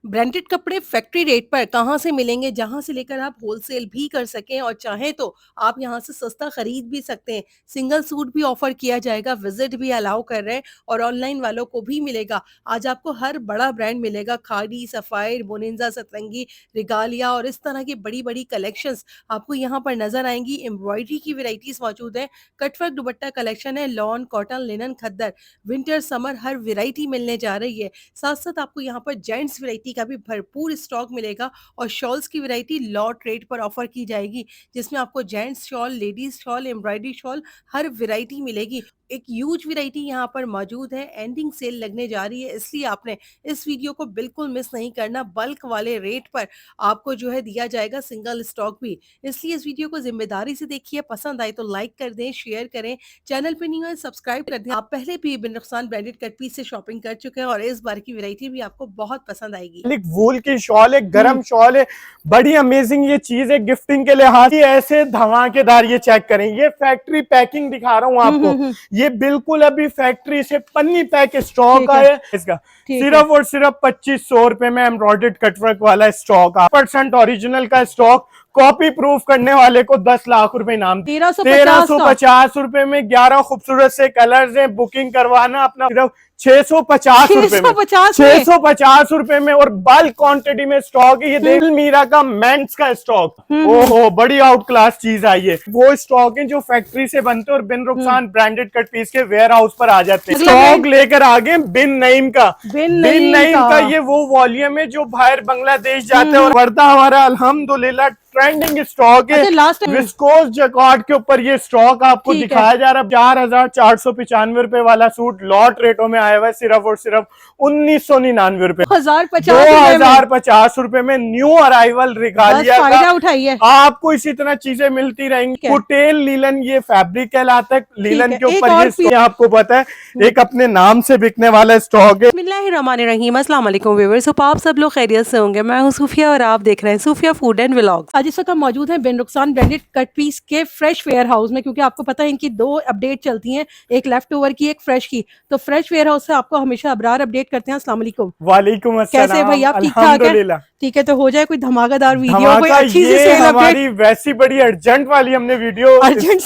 Branded कपड़े factory rate पर कहाँ से मिलेंगे जहाँ से लेकर आप होलसेल भी कर सकें और चाहें तो आप यहाँ से सस्ता खरीद भी सकते हैं। सिंगल सूट भी ऑफर किया जाएगा, विजिट भी अलाउ कर रहे हैं और ऑनलाइन वालों को भी मिलेगा। आज आपको हर बड़ा ब्रांड मिलेगा, खादी, सफायर, बोनिंजा, सतरंगी, रिगालिया और इस तरह की बड़ी बड़ी कलेक्शंस आपको यहाँ पर नजर आएंगी। एम्ब्रॉयडरी की वेराइटीज मौजूद है, कटवर्क दुपट्टा कलेक्शन है, लॉन, कॉटन, लिनन, खद्दर, विंटर, समर हर वेराइटी मिलने जा रही है। साथ साथ आपको यहाँ पर जेंट्स वैरायटी का भी भरपूर स्टॉक मिलेगा और शॉल्स की वैरायटी लॉट रेट पर ऑफर की जाएगी, जिसमें आपको gents shawl, ladies shawl, embroidery shawl हर वैरायटी मिलेगी। एक ह्यूज वैरायटी यहाँ पर मौजूद है। एंडिंग सेल लगने जा रही है, इसलिए आपने इस वीडियो को बिल्कुल मिस नहीं करना। बल्क वाले रेट पर आपको जो है दिया जाएगा सिंगल स्टॉक भी, इसलिए इस वीडियो को जिम्मेदारी से देखिए। पसंद आए तो लाइक कर दें, शेयर करें, चैनल पे नहीं है सब्सक्राइब कर दें। आप पहले भी बिन नुकसान ब्रांडेड कट पीस से शॉपिंग कर चुके हैं और इस बार की वैरायटी भी आपको बहुत पसंद आएगी। वूल की शॉल है, गरम शॉल है, बड़ी अमेजिंग ये चीज है गिफ्टिंग के लिहाज से। ऐसे धमाकेदार, ये चेक करें, ये फैक्ट्री पैकिंग दिखा रहा हूँ आपको। ये बिल्कुल अभी फैक्ट्री से पन्नी पैक स्टॉक है इसका। सिर्फ और सिर्फ 2500 रुपए में एम्ब्रॉयडर्ड कटवर्क वाला स्टॉक, 100% ओरिजिनल का स्टॉक, कॉपी प्रूफ करने वाले को 10 लाख रुपए इनाम। 1350 रुपए में 11 खूबसूरत से कलर्स हैं। बुकिंग करवाना अपना सिर्फ 650 रुपए में, 650 रुपए में और बल्क क्वांटिटी में स्टॉक है। ये देख मीरा का मेंस का स्टॉक, ओहो बड़ी आउट क्लास चीज आई है। वो स्टॉक है जो फैक्ट्री से बनते हैं और बिन रुखसान ब्रांडेड कट पीस के वेयर हाउस पर आ जाते हैं। स्टॉक लेकर आगे बिन नईम का, बिन नईम का ये वो वॉल्यूम है जो बाहर बांग्लादेश जाते हैं और वर्दा हमारा अल्हम्दुलिल्लाह ट्रेंडिंग स्टॉक है। विस्कोस जैकार्ड के ऊपर ये स्टॉक आपको दिखाया जा रहा है। 4495 रुपए वाला सूट लॉट रेटों में आया हुआ है, सिर्फ और सिर्फ 1999 रुपए, 2050 रुपए में न्यू अराइवल रिगालिया का उठाइए। आपको इसी तरह चीजें मिलती रहेंगी। कुटेल लीलन ये फैब्रिक कहलाता है, लीलन के ऊपर ये आपको पता है एक अपने नाम से बिकने वाला स्टॉक है। बिस्मिल्लाहिर्रहमानिर्रहीम, अस्सलाम वालेकुम व्यूअर्स, आप सब लोग खैरियत से होंगे। मैं हूँ सूफिया और आप देख रहे हैं सूफिया फूड एंड व्लॉग। आज इस वक्त हम मौजूद हैं बिन रुखसान ब्रांडेड कट पीस के फ्रेश वेयर हाउस में, क्योंकि आपको पता है इनकी दो अपडेट चलती हैं, एक लेफ्ट ओवर की, एक फ्रेश की। तो फ्रेश वेयर हाउस से आपको हमेशा अबरार अपडेट करते हैं। अस्सलाम वालेकुम। वालेकुम अस्सलाम। कैसे भाई आप? ठीक ठाक है? ठीक है, तो हो जाए कोई धमाकेदार वीडियो, कोई अच्छी सी सेल हमारी वैसी बड़ी अर्जेंट वाली हमने वीडियो अर्जेंट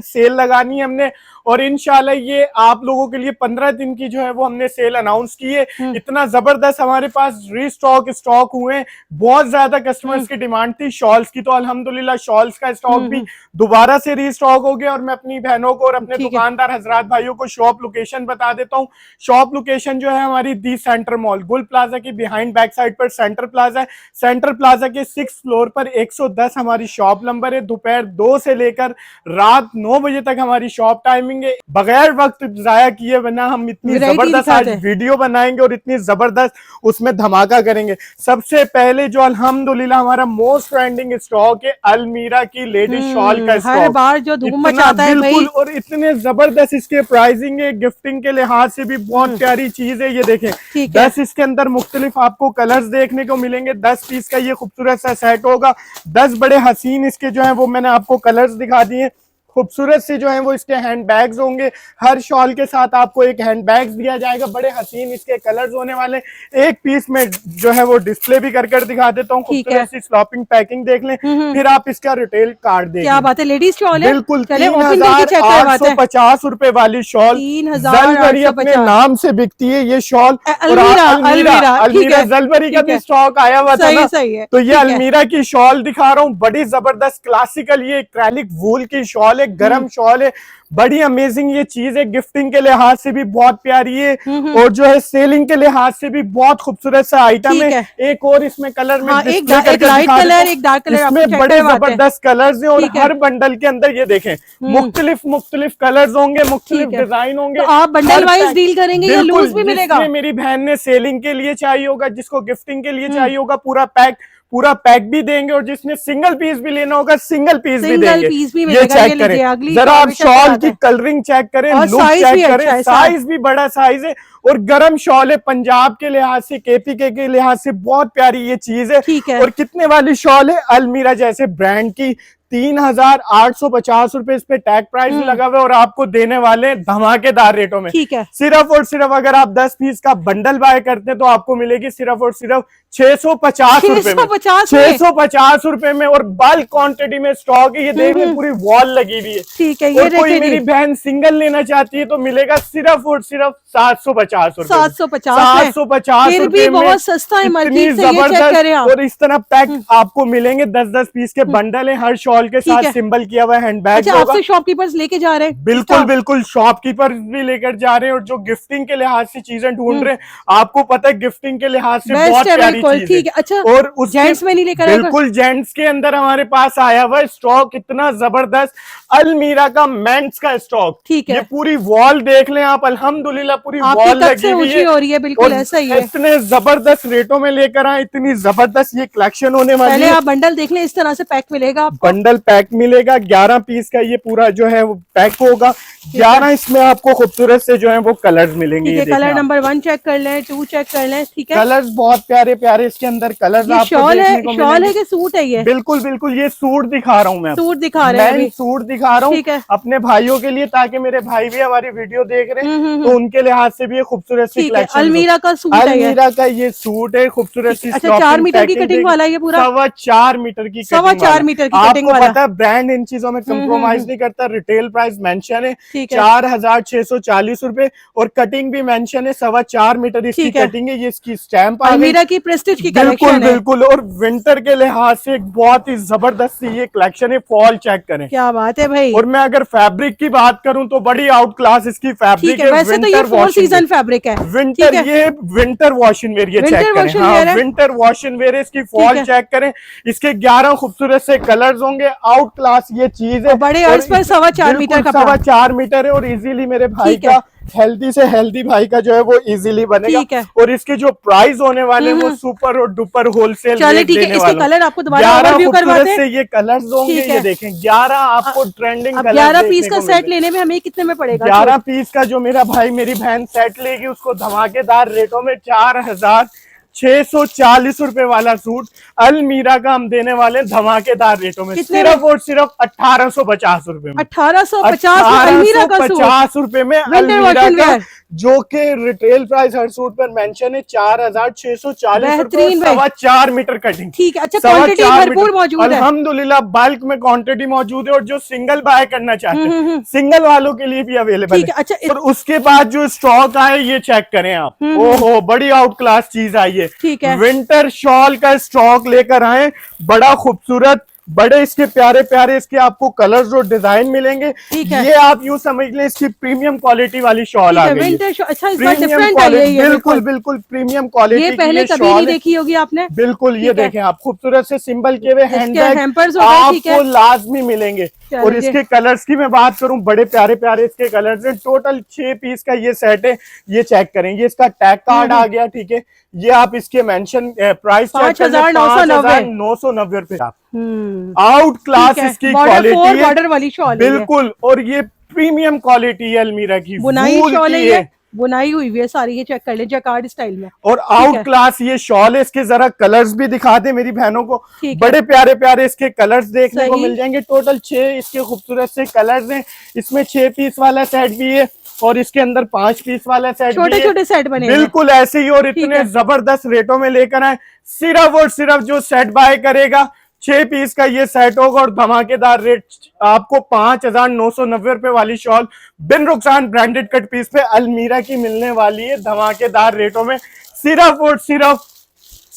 सेल लगानी है हमने, और इंशाल्लाह ये आप लोगों के लिए 15 दिन की जो है वो हमने सेल अनाउंस की है। इतना जबरदस्त हमारे पास रीस्टॉक स्टॉक हुए हैं, बहुत ज्यादा कस्टमर्स की डिमांड थी शॉल्स की, तो अल्हम्दुलिल्लाह शॉल्स का स्टॉक भी दोबारा से रीस्टॉक हो गया। और मैं अपनी बहनों को और अपने दुकानदार हजरात भाइयों को शॉप लोकेशन बता देता हूँ। शॉप लोकेशन जो है हमारी दी सेंटर मॉल गुल प्लाजा की बिहाइंड बैक साइड पर सेंटर प्लाजा है। सेंटर प्लाजा के 6th फ्लोर पर 110 हमारी शॉप नंबर है। दोपहर 2 से लेकर रात 9 बजे तक हमारी शॉप टाइमिंग। बगैर वक्त जाया किए बिना हम इतनी जबरदस्त आज वीडियो बनाएंगे और इतनी जबरदस्त उसमें धमाका करेंगे। सबसे पहले जो अल्हम्दुलिल्लाह हमारा मोस्ट ट्रेंडिंग स्टॉक है अलमीरा की लेडीज शॉल का स्टॉक। हर बार जो धूम मचाता है बिल्कुल, और इतने जबरदस्त इसके प्राइसिंग है, गिफ्टिंग के लिहाज से भी बहुत प्यारी चीज है। ये देखें 10 इसके अंदर मुख्तलिफ आपको कलर्स देखने को मिलेंगे। 10 पीस का ये खूबसूरत सा सेट होगा। 10 बड़े हसीन इसके जो है वो मैंने आपको कलर्स दिखा दिए। खूबसूरत से जो है वो इसके हैंड बैग्स होंगे। हर शॉल के साथ आपको एक हैंड बैग्स दिया जाएगा। बड़े हसीन इसके कलर्स होने वाले। एक पीस में जो है वो डिस्प्ले भी कर दिखा देता हूँ। खूबसूरत सी स्लॉपिंग पैकिंग देख लें, फिर आप इसका रिटेल कार्ड देखें। क्या बात है, लेडीज शॉल है बिल्कुल। 3850 रुपए वाली शॉल जलबरी अपने नाम से बिकती है ये शॉल। अलमीरा जलबरी का भी स्टॉक आया हुआ था ना, तो ये अलमीरा की शॉल दिखा रहा हूँ। बड़ी जबरदस्त क्लासिकल ये एक्रेलिक वूल की शॉल है, गरम शॉल है, बड़ी अमेजिंग ये चीज है। गिफ्टिंग के लिहाज से भी बहुत प्यारी है और जो है सेलिंग के लिहाज से भी बहुत खूबसूरत सा आइटम है। एक और इसमें कलर में एक लाइट कलर, एक डार्क कलर, इसमें बड़े जबरदस्त कलर्स हैं। और हर बंडल के अंदर ये देखें मुख्तलिफ कलर्स होंगे, मुख्तलिफ डिजाइन होंगे। तो आप बंडल वाइज डील करेंगे या लूज भी मिलेगा? मेरी बहन ने सेलिंग के लिए चाहिए होगा, जिसको गिफ्टिंग के लिए चाहिए होगा, पूरा पैक भी देंगे, और जिसने सिंगल पीस भी लेना होगा सिंगल पीस भी देंगे। ये चेक करें जरा, आप शॉल की कलरिंग चेक करें, लुक चेक करें, साइज भी बड़ा साइज है और गरम शॉल है। पंजाब के लिहाज से, केपीके के लिहाज से बहुत प्यारी ये चीज है। और कितने वाली शॉल है अलमीरा जैसे ब्रांड की, 3,850 रुपए इस पे टैग प्राइस लगा हुआ है और आपको देने वाले हैं धमाकेदार रेटों में। ठीक है। सिर्फ और सिर्फ अगर आप 10 पीस का बंडल बाय करते हैं तो आपको मिलेगी सिर्फ और सिर्फ 650 रुपए में। 650 रुपए में और बल्क क्वांटिटी में स्टॉक है। ये देखिए पूरी वॉल लगी हुई है। ठीक है। और कोई मेरी बहन सिंगल लेना चाहती है तो मिलेगा सिर्फ और सिर्फ 750 रुपए। 750 फिर भी बहुत सस्ता है मार्केट से, ये चेक करें आप। और इस तरह पैक आपको मिलेंगे 10-10 पीस के बंडल है, हर शॉल के साथ सिंबल किया हुआ हैंडबैग। अच्छा, आपसे शॉपकीपर्स लेके जा रहे हैं? बिल्कुल बिल्कुल, शॉपकीपर भी लेकर जा रहे हैं और जो गिफ्टिंग के लिहाज से चीजें ढूंढ रहे हैं, आपको पता है गिफ्टिंग के लिहाज से बहुत प्यारी चीज है। अच्छा, और उस जेंट्स में नहीं लेकर बिल्कुल जेंट्स के अंदर हमारे पास आया हुआ स्टॉक इतना जबरदस्त अलमीरा का मेंस का स्टॉक। ठीक है। ये पूरी वॉल देख लें आप, अल्हम्दुलिल्लाह पूरी वॉल लगी हुई है, हो रही है। बिल्कुल ऐसा ही है। इतने जबरदस्त रेटों में लेकर आए, इतनी जबरदस्त ये कलेक्शन होने वाली है। पहले आप बंडल देख लें, इस तरह से पैक मिलेगा आपको। बंडल पैक मिलेगा 11 पीस का, ये पूरा जो है वो पैक होगा 11। इसमें आपको खूबसूरत से जो है वो कलर्स मिलेंगे। ये कलर नंबर 1 चेक कर लें, 2 चेक कर लें। ठीक है, कलर्स बहुत प्यारे प्यारे इसके अंदर कलर्स आपको शॉल है, शॉल है कि सूट है? ये बिल्कुल बिल्कुल ये सूट दिखा रहा हूँ मैं, सूट दिखा रहे हैं, सूट दिखा रहा हूँ अपने भाइयों के लिए, ताकि मेरे भाई भी हमारी वीडियो देख रहे हैं तो उनके लिहाज से भी ये खूबसूरत सी कलेक्शन। अलमीरा का सूट है, अलमीरा का ये सूट है खूबसूरत सी। अच्छा, 4 मीटर की कटिंग वाला ये पूरा? 4.25 मीटर की, 4.25 मीटर की कटिंग वाला। आपको पता है ब्रांड इन चीजों में कंप्रोमाइज नहीं करता। रिटेल प्राइस मेंशन है 4,640 रुपए और कटिंग भी मेंशन है 4.25 मीटर इसकी कटिंग है। ये इसकी स्टैंप अलमीरा की प्रेस्टीज की कलेक्शन है। बिल्कुल। और विंटर के लिहाज से एक बहुत ही जबरदस्त सी ये कलेक्शन है। फॉल चेक करें, क्या बात है भाई। और मैं अगर फैब्रिक की बात करूं तो बड़ी आउट क्लास इसकी फैब्रिक है। वैसे तो ये 4 सीजन फैब्रिक है। विंटर, ये विंटर वॉशिंग वेयर, ये चेक करें। हाँ, विंटर वॉशिंग वेयर, इसकी फॉल चेक करें। इसके 11 खूबसूरत से कलर्स होंगे। आउट क्लास ये चीज है। बड़े अर्ज पर 4.25 मीटर का, 4.25 मीटर है और इजीली मेरे भाई का हेल्दी से हेल्दी भाई का जो है वो इजीली बनेगा। और इसके जो प्राइस होने वाले हैं वो सुपर और डुपर होलसेल रेट देने वाले। कलर आपको दोबारा ओवरव्यू करवाते हैं। ये कलर्स होंगे, ये देखें 11 आपको ट्रेंडिंग कलर। 11 पीस का सेट लेने में हमें कितने में पड़ेगा? 11 पीस का जो मेरा भाई मेरी बहन सेट लेगी उसको धमाकेदार रेटों में 4,640 रुपए वाला सूट अलमीरा का हम देने वाले धमाकेदार रेटों में सिर्फ और सिर्फ 1,850 रुपए में। 1,850 रुपए में अलमीरा का, जो कि रिटेल प्राइस हर सूट पर मेंशन है 4,640 रुपए। 4.25 मीटर कटिंग। ठीक है। अच्छा, क्वांटिटी भरपूर मौजूद है अल्हम्दुलिल्लाह, बल्क में क्वांटिटी मौजूद है और जो सिंगल बाय करना चाहते हैं सिंगल वालों के लिए भी अवेलेबल है। अच्छा, और उसके बाद जो स्टॉक आए ये चेक करें आप। ओहो, बड़ी आउट क्लास चीज आई है। ठीक है, विंटर शॉल का स्टॉक लेकर आए, बड़ा खूबसूरत, बड़े इसके प्यारे प्यारे इसके आपको कलर्स और डिजाइन मिलेंगे। ये आप यूं समझ लें इसकी प्रीमियम क्वालिटी वाली शॉल आ गई है। अच्छा, प्रीमियम क्वालिटी, बिल्कुल बिल्कुल प्रीमियम क्वालिटी। ये पहले कभी नहीं देखी होगी आपने। बिल्कुल, ये देखें आप, खूबसूरत से सिंबल के हुए हैंडबैग आपको लाजमी मिलेंगे। और इसके कलर्स की मैं बात करूं, बड़े प्यारे प्यारे इसके कलर्स हैं। टोटल 6 पीस का ये सेट है। ये चेक करें, ये इसका टैग कार्ड आ गया। ठीक है, ये आप इसके मेंशन प्राइस 5,990 रुपए। आउट क्लास इसकी क्वालिटी है वाली शॉल बिल्कुल। और ये प्रीमियम क्वालिटी है अलमीरा की, बुनाई शॉल है, बुनाई हुई है सारी। ये चेक कर ले, जैकार्ड स्टाइल में। और आउट क्लास ये शॉल है। इसके जरा कलर्स भी दिखा दे मेरी बहनों को, बड़े प्यारे प्यारे इसके कलर्स देखने को मिल जाएंगे। टोटल 6 इसके खूबसूरत से कलर्स हैं। इसमें 6 पीस वाला सेट भी है और इसके अंदर 5 पीस वाला सेट, छोटे छोटे सेट बने बिल्कुल ऐसे ही। और इतने जबरदस्त रेटों में लेकर आए। सिर्फ और सिर्फ जो सेट बाय करेगा 6 पीस का ये सेट होगा और धमाकेदार रेट आपको 5,990 रुपए वाली शॉल बिन रुखसान ब्रांडेड कट पीस पे अलमीरा की मिलने वाली है धमाकेदार रेटों में सिर्फ और सिर्फ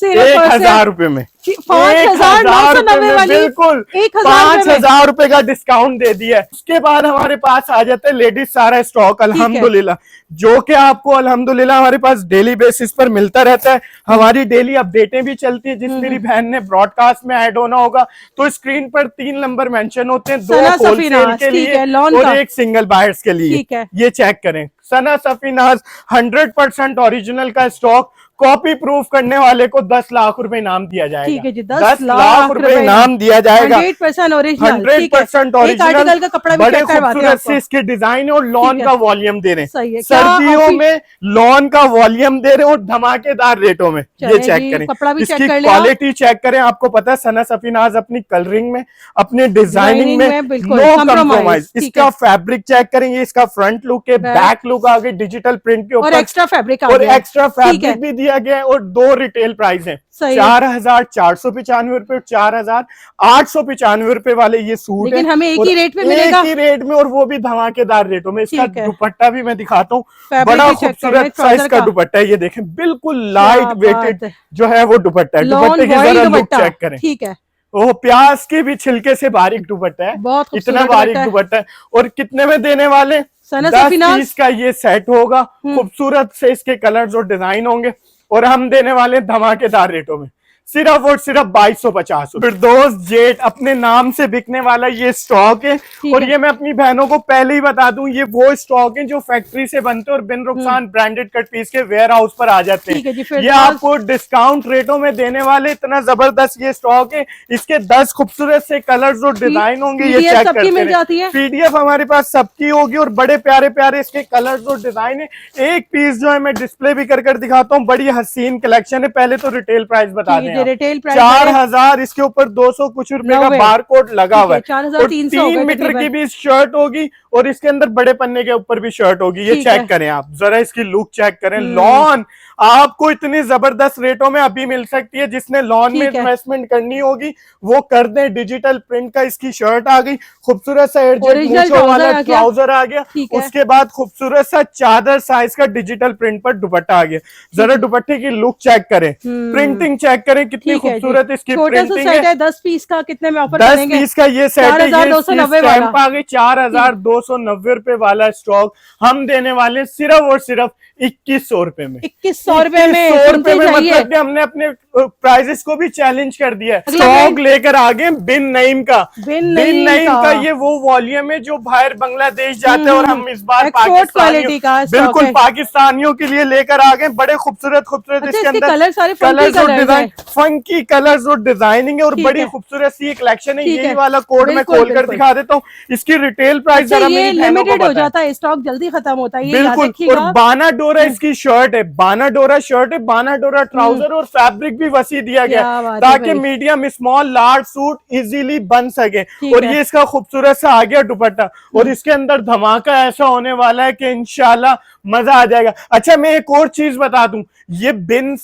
1,000 रुपए में। 5,990 बिल्कुल 5,000 रुपए का डिस्काउंट दे दिया है। उसके बाद हमारे पास आ जाता है लेडीज सारा स्टॉक अल्हम्दुलिल्लाह, जो कि आपको अल्हम्दुलिल्लाह हमारे पास डेली बेसिस पर मिलता रहता है। हमारी डेली अपडेटें भी चलती है। जिस मेरी बहन ने ब्रॉडकास्ट में ऐड होना होगा तो स्क्रीन पर 3 नंबर मेंशन होते हैं, 2 होलसेल के लिए और 1 सिंगल बायर्स के लिए। ये चेक करें, सना सफीनाज 100% ओरिजिनल का स्टॉक, कॉपी प्रूफ करने वाले को 10 लाख रुपए इनाम दिया जाएगा। ठीक है जी, 10 लाख रुपए इनाम दिया जाएगा। 100% ओरिजिनल, 100% ओरिजिनल का कपड़ा भी बड़े चेक करवाते हैं खूबसूरत से इसके डिजाइन और लॉन का वॉल्यूम दे रहे सही है। हैं, सर्दियों में लॉन का वॉल्यूम दे रहे हैं और धमाकेदार रेटों में। ये चेक करें, कपड़ा भी इसकी क्वालिटी चेक करें। आपको पता है सना सफीनाज अपनी कलरिंग में, अपने डिजाइनिंग में नो कॉम्प्रोमाइज। इसका फैब्रिक चेक करेंगे, इसका फ्रंट लुक है, बैक लुक आ गई डिजिटल प्रिंट के ऊपर, एक्स्ट्रा फैब्रिक भी दिया गया है। और 2 रिटेल प्राइस है, 4,495 रुपए, 4,895 रुपए वाले ये सूट है। लेकिन हमें एक ही रेट में मिलेगा, एक ही रेट में, और वो भी धमाकेदार रेटों में। इसका दुपट्टा भी मैं दिखाता हूँ, बड़ा खूबसूरत साइज का दुपट्टा है। ये देखें, बिल्कुल लाइट वेटेड जो है वो दुपट्टा है। दुपट्टे की जरा लुक चेक करें, ठीक है, वो प्याज के भी छिलके से बारीक दुपट्टा है, बहुत इतना बारीक दुपट्टा है। और कितने में देने वाले? 10 पीस का ये सेट होगा, खूबसूरत से इसके कलर्स और डिजाइन होंगे, और हम देने वाले धमाकेदार रेटों में, सिर्फ और सिर्फ 2250। फिरदौस जेट अपने नाम से बिकने वाला ये स्टॉक है। और ये मैं अपनी बहनों को पहले ही बता दूं, ये वो स्टॉक है जो फैक्ट्री से बनते हैं और बिन नुकसान ब्रांडेड कट पीस के वेयर हाउस पर आ जाते हैं। ये आपको डिस्काउंट रेटों में देने वाले, इतना जबरदस्त ये स्टॉक है। इसके 10 खूबसूरत से कलर्स और डिजाइन होंगे, ये चेक करते हैं। PDF हमारे पास सबकी होगी, और बड़े प्यारे प्यारे इसके कलर्स और डिजाइन है। एक पीस जो है मैं डिस्प्ले भी कर दिखाता हूँ, बड़ी हसीन कलेक्शन है। पहले तो रिटेल प्राइस बता दें, रिटेल प्राइस 4000, इसके ऊपर 200 कुछ रुपए का बारकोड लगा हुआ है। 3 मीटर की भी शर्ट होगी, और इसके अंदर बड़े पन्ने के ऊपर भी शर्ट होगी। ये चेक करें आप, जरा इसकी लुक चेक करें। लॉन आपको इतनी जबरदस्त रेटों में अभी मिल सकती है। जिसने लॉन में इन्वेस्टमेंट करनी होगी वो कर दे। डिजिटल प्रिंट का इसकी शर्ट आ गई, खूबसूरत सा मूंछों वाला ट्राउजर आ गया, उसके बाद खूबसूरत सा चादर साइज का डिजिटल प्रिंट पर दुपट्टा आ गया। जरा दुपट्टे की लुक चेक करें, प्रिंटिंग चेक करें, कितनी खूबसूरत इसकी प्रिंटिंग है। 10 पीस का कितने में ऑफर 10 पीस का ये सेट है, ये स्टैंप आ गई। 4290 रुपए वाला स्टॉक हम देने वाले सिर्फ और सिर्फ 2100 रुपए में। 2100 रुपए में, मतलब हमने अपने प्राइजेस को भी चैलेंज कर दिया है। स्टॉक लेकर आगे बिन नईम का, बिन नईम का ये वो वॉल्यूम है जो बाहर बांग्लादेश जाते हैं, और हम इस बार बिल्कुल पाकिस्तानियों के लिए लेकर आ गए। बड़े खूबसूरत खूबसूरत इसके अंदर कलर्स और डिजाइन, फंकी कलर्स और डिजाइनिंग, और बड़ी खूबसूरत सी कलेक्शन है। यही वाला कोड मैं खोल कर दिखा देता हूँ। इसकी रिटेल प्राइस जरा मेरी बहनों को हो जाता है, स्टॉक जल्दी खत्म होता है। बिल्कुल। और बाना डोरा इसकी शर्ट है, बाना डोरा शर्ट है, बाना डोरा ट्राउजर, और फैब्रिक भी वसी दिया गया ताकि medium small large suit easily बन सके। और ये इसका खूबसूरत सा आ गया दुपट्टा, और इसके अंदर धमाका ऐसा होने वाला है कि इंशाल्लाह मजा आ जाएगा। अच्छा, मैं एक और चीज बता दूं, ये बिन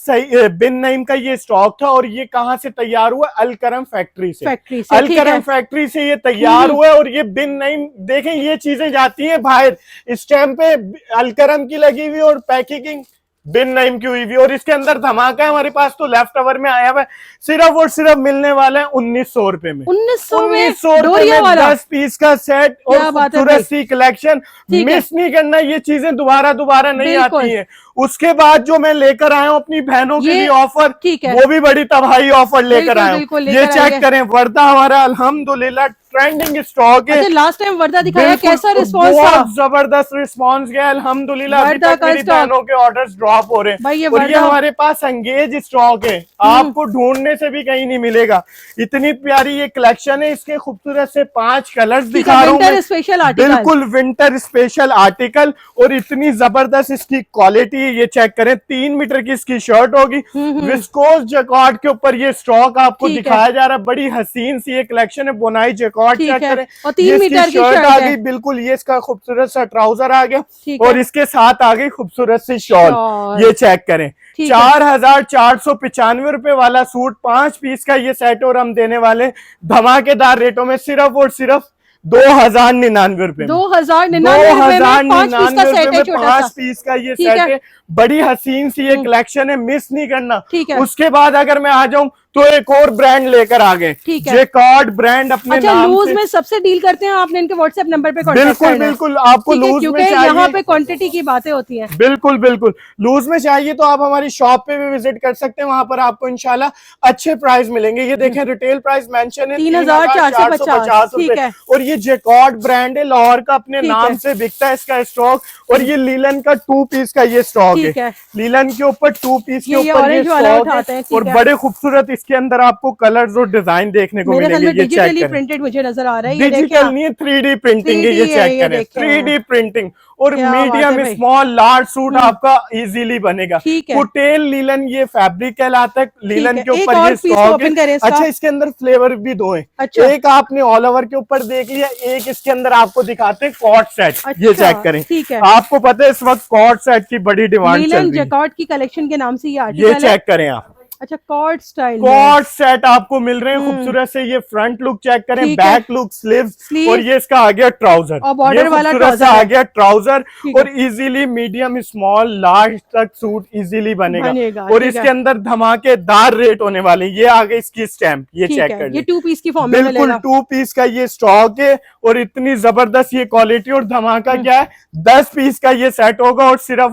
नईम का ये स्टॉक था, और ये कहां से तैयार हुआ? अलकरम फैक्ट्री से। अलकरम फैक्ट्री से ये तैयार हुआ, और ये बिन नईम देखें, ये चीजें जाती हैं बाहर, स्टैंप पे अलकरम की लगी हुई और पैकेजिंग बिन नईम की हुई हुई। और इसके अंदर धमाका है, हमारे पास तो लेफ्ट ओवर में आया हुआ है, सिर्फ और सिर्फ मिलने वाला है 1900 रुपए में। 1900 रुपए में 10 पीस का सेट और खूबसूरत सी कलेक्शन। मिस नहीं करना, ये चीजें दोबारा नहीं आती है। उसके बाद जो मैं लेकर आया हूँ अपनी बहनों के लिए ऑफर, वो भी बड़ी तबाही ऑफर लेकर आया हूँ। ये चेक करें, वर्दा हमारा अल्हम्दुलिल्लाह ट्रेंडिंग स्टॉक है। लास्ट टाइम वर्दा दिखाया, कैसा रिस्पांस था? बहुत जबरदस्त रिस्पांस गया अल्हम्दुलिल्लाह। अभी तक मेरी बहनों के ऑर्डर्स ड्रॉप हो रहे हैं, और ये हमारे पास अंगेज स्टॉक है, आपको ढूंढने से भी कहीं नहीं मिलेगा। इतनी प्यारी ये कलेक्शन है, इसके खूबसूरत से 5 कलर्स दिखा रहा हूँ, बिल्कुल विंटर स्पेशल आर्टिकल, और इतनी जबरदस्त इसकी क्वालिटी। ये चेक करें, 3 मीटर की इसकी शर्ट होगी, विस्कोस जैकार्ड के ऊपर ये स्टॉक आपको दिखाया जा रहा है। बड़ी हसीन सी ये कलेक्शन है, बोनाई जैकार्ड चेक करें, और 3 मीटर की शर्ट आ गई, बिल्कुल। ये इसका खूबसूरत सा ट्राउजर आ गया, और इसके साथ आ गई खूबसूरत सी शॉल। ये चेक करें, 4495 रुपए वाला सूट, 5 पीस का ये सेट, और हम देने वाले धमाकेदार रेटों में सिर्फ और सिर्फ 2099 रुपए। 2099 रुपए में 5 पीस का ये सेट है। बड़ी हसीन सी ये कलेक्शन है, मिस नहीं करना। उसके बाद अगर मैं आ जाऊं तो एक और ब्रांड लेकर आ गए, ठीक है। जेकॉर्ड ब्रांड अपने अच्छा, नाम लूज से। में सबसे डील करते हैं, आपने इनके व्हाट्सएप नंबर पे कांटेक्ट बिल्कुल करना है। बिल्कुल, आपको ठीक है, लूज क्योंकि में चाहिए, यहाँ पे क्वांटिटी की बातें होती हैं। बिल्कुल बिल्कुल, लूज में चाहिए तो आप हमारी शॉप पे भी विजिट कर सकते हैं, वहां पर आपको इंशाल्लाह अच्छे प्राइस मिलेंगे। ये देखें रिटेल प्राइस मेंशन है 3,450 रुपए, ठीक है। और ये जेकॉर्ड ब्रांड है, लाहौर का अपने ठीक नाम है। से बिकता है इसका स्टॉक। और ये लीलन का 2 पीस का ये स्टॉक ठीक है। लीलन के ऊपर 2 पीस के ये ऊपर ये ऑरेंज वाला स्टॉक उठाते हैं, है, ठीक और है। बड़े खूबसूरत इसके अंदर आपको कलर्स और डिजाइन देखने को मेरे ख्याल मिलेंगे। में ये चेक डिजिटली करें, प्रिंटेड मुझे नजर आ रहा है, ये डिजिटल नहीं है, 3D प्रिंटिंग है, 3D ये है, चेक ये करें, देखें। 3D printing. और क्या बात है मीडियम भाई। स्मॉल लार्ज सूट आपका इजीली बनेगा। ठीक है। कुटेल लीलन ये फैब्रिक कहलाता है, लीलन है। के एक ऊपर और ये पीस स्टॉक ओपन करें है। इसका। अच्छा, इसके अंदर फ्लेवर भी 2 हैं। अच्छा। एक आपने ऑल ओवर के ऊपर देख लिया, एक इसके अंदर आपको दिखाते हैं कॉट सेट। ये अच्छा, चेक करें, ठीक है। आपको पता है इस वक्त कॉट सेट की बड़ी डिमांड चल लीलन रही है। जैकार्ड की कलेक्शन के नाम से ये ये आर्टिकल है। चेक करें आप, अच्छा, कॉर्ड स्टाइल कॉट सेट आपको मिल रहे हैं खूबसूरत से। ये फ्रंट लुक चेक करें, ठीक है। बैक लुक, स्लीव्स, स्लीव, और ये इसका आ गया ट्राउजर, और बॉर्डर ये वाला खूबसूरत सा ट्राउजर आ है। गया ट्राउजर। ठीक और है। इजीली मीडियम स्मॉल लार्ज तक सूट इजीली बनेगा। और ठीक इसके है। अंदर धमाकेदार रेट होने वाले हैं। ये आ गई इसकी स्टैम्प, ये ठीक चेक है, कर ये लें। 2 पीस की फॉर्म में बिल्कुल मिलेगा। 2 पीस का ये स्टॉक है, और इतनी जबरदस्त ये क्वालिटी। और धमाका क्या है, 10 पीस का ये सेट होगा, और सिर्फ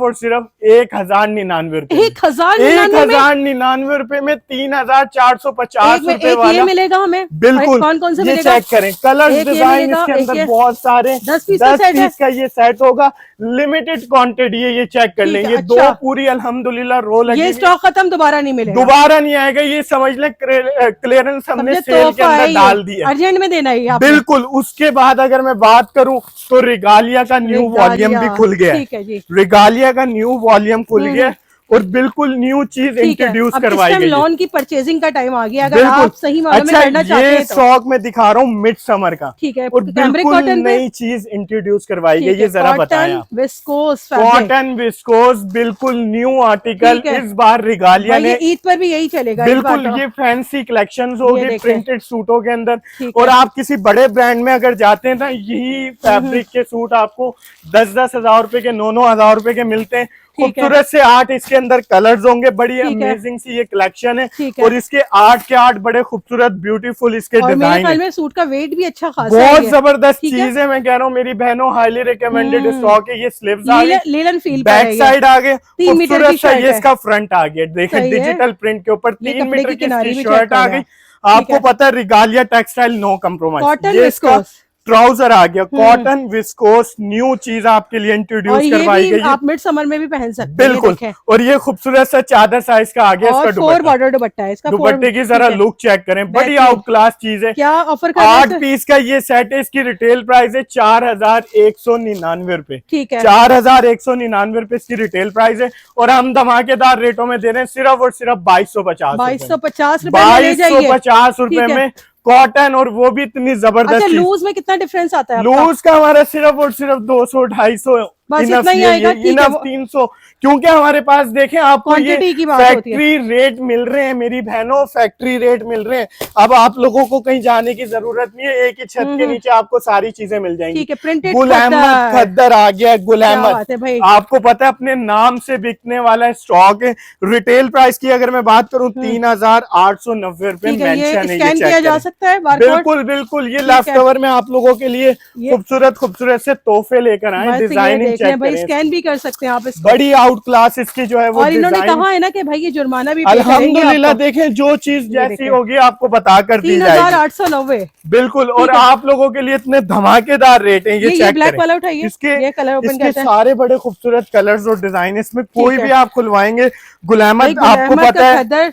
1,099 रुपए, 1,099 रुपए में 3,450 एक में रुपए एक वाला। ये मिलेगा हमें। बिल्कुल, कौन कौन से ये मिलेगा? चेक करें, कलर एक ये डिजाइन मिलेगा, इसके एक अंदर ये। बहुत सारे। 10 पीस 10 का सेट है। पीस का ये सेट होगा, लिमिटेड क्वांटिटी है, ये चेक कर ठीक लें। है, ये अच्छा। 2 पूरी अल्हम्दुलिल्लाह रो लगी ये हुई है। स्टॉक खत्म दोबारा नहीं मिलेगा, दोबारा नहीं आएगा, ये समझ लें क्लियरेंस हमने समझे, सेल के तोहफा है अंदर ये, डाल दिया। अर्जेंट में देना है आपने। बिल्कुल। उसके बाद अगर मैं बात करूं तो रिगालिया का न्यू वॉल्यूम भी खुल गया है। ठीक है जी। रिगालिया का न्यू वॉल्यूम खुल गया है, और बिल्कुल न्यू चीज ठीक है, इंट्रोड्यूस अब इस करवाई टाइम गई है। लॉन की परचेजिंग का टाइम आ गया, अगर बिल्कुल। आप सही मायने में अच्छा, करना चाहते ये हैं तो। स्टॉक में दिखा रहा हूँ मिड समर का, ठीक है, और कैमरिक बिल्कुल कॉटन पे। नई चीज इंट्रोड्यूस करवाई गई, ठीक ये है, जरा बताएं कॉटन आप। Viscous fabric. कॉटन विस्कोस, बिल्कुल न्यू आर्टिकल ठीक है। इस बार रिगालिया भाई, ये ने। ईद पर भी यही चलेगा इस बार बिल्कुल, तो। ये फैंसी कलेक्शंस ये होगी देखें। प्रिंटेड सूटों के अंदर। ठीक और है। आप किसी बड़े ब्रांड में अगर जाते हैं ना, यही फैब्रिक के सूट आपको 10-10 हजार रुपए के, 9-9 हजार रुपए के मिलते हैं। ठीक है। खूबसूरत से 8 इसके अंदर कलर्स होंगे, बड़ी ठीक है। अमेजिंग सी ये कलेक्शन है। ठीक है। और इसके 8 के 8 बड़े खूबसूरत ब्यूटीफुल इसके और मेरे डिजाइन ख्याल है। में सूट का वेट भी अच्छा खासा है बहुत ये। जबरदस्त ठीक है। चीज है, मैं कह रहा हूँ मेरी बहनों, हाईली रिकमेंडेड स्टॉक है। ये स्लीव्स आ गए, लीलन फील पर है बैक ये। साइड आ गए, 3 मीटर की खूबसूरत सा शर्ट ये है। इसका फ्रंट आ गया, देखें सही है। डिजिटल प्रिंट के ऊपर ये 3 कपड़े मीटर की की किनारी इसकी भी चेक शर्ट आ कर गई। रहा। आपको पता है Regalia textile no compromise, cotton ये इसका विस्कोस। ट्राउजर आ गया, कॉटन विस्कोस न्यू चीज आपके लिए और इंट्रोड्यूस ये करवाई भी गई है। आप मिड समर में भी पहन सकते हैं, ये बिल्कुल। देखें। और ये खूबसूरत सा चादर साइज का आ गया और इसका 4 दुपट्टा। बॉर्डर दुपट्टा है इसका। दुपट्टे की जरा लुक चेक करें, बड़ी बेहतरीन। आउट क्लास चीज है। क्या ऑफर कर रहे 8 हैं? पीस का ये सेट है, इसकी रिटेल प्राइस है 4,199 रुपए। ठीक है। 4,199 रुपए इसकी रिटेल प्राइस है, और हम धमाकेदार रेटों में दे रहे हैं सिर्फ और सिर्फ 2250 2250 रुपए में ले जाइए। 2250 रुपए ठीक है। में कॉटन, और वो भी इतनी जबरदस्त अच्छा, चीज। लूज में कितना डिफरेंस आता है आपका? लूज का हमारा सिर्फ और सिर्फ 200-250 बस इनफ इतना ही आएगा, ठीक है। इनफ 300, क्योंकि हमारे पास देखें आपको ये क्वांटिटी की बात होती है। फैक्ट्री रेट मिल रहे हैं मेरी बहनों, फैक्ट्री रेट मिल रहे हैं। अब आप लोगों को कहीं जाने की जरूरत नहीं है, एक ही छत के नीचे आपको सारी चीजें मिल जाएंगी। ठीक है, प्रिंटेड गुल अहमद खद्दर आ गया, गुल क्या बात अहमद है भाई। आपको पता है अपने नाम से बिकने वाला स्टॉक है। रिटेल प्राइस की अगर मैं बात करूं 3,890 रुपए ठीक है, ये मेंशन है, स्कैन चेक किया जा करें। सकता है बारकोड। बिल्कुल बिल्कुल, ये ठीक लेफ्ट है। कवर में आप लोगों के लिए खूबसूरत खूबसूरत से तोहफे लेकर आए, बस ये डिजाइनिंग देख चेक लें भाई, करें, स्कैन भी कर सकते हैं आप इसको। बड़ी आउट क्लास इसकी जो है वो और इन्होंने डिजाइन। कहा है ना कि भाई ये जुर्माना भी पे करेंगे अल्हम्दुलिल्लाह, आपको। देखें जो चीज जैसी देखें। होगी आपको बता कर दी जाएगी। 3,890। बिल्कुल, और ठीक है। आप लोगों के लिए इतने धमाकेदार रेट हैं, ये ये चेक ब्लैक करें। वाला उठाइए, इसके ये कलर ओपन इसके करते हैं। सारे बड़े खूबसूरत कलर्स और डिजाइन, इसमें कोई है। भी आप खुलवाएंगे। गुल भाई, अहमद गुल आपको अहमद पता का है खद्दर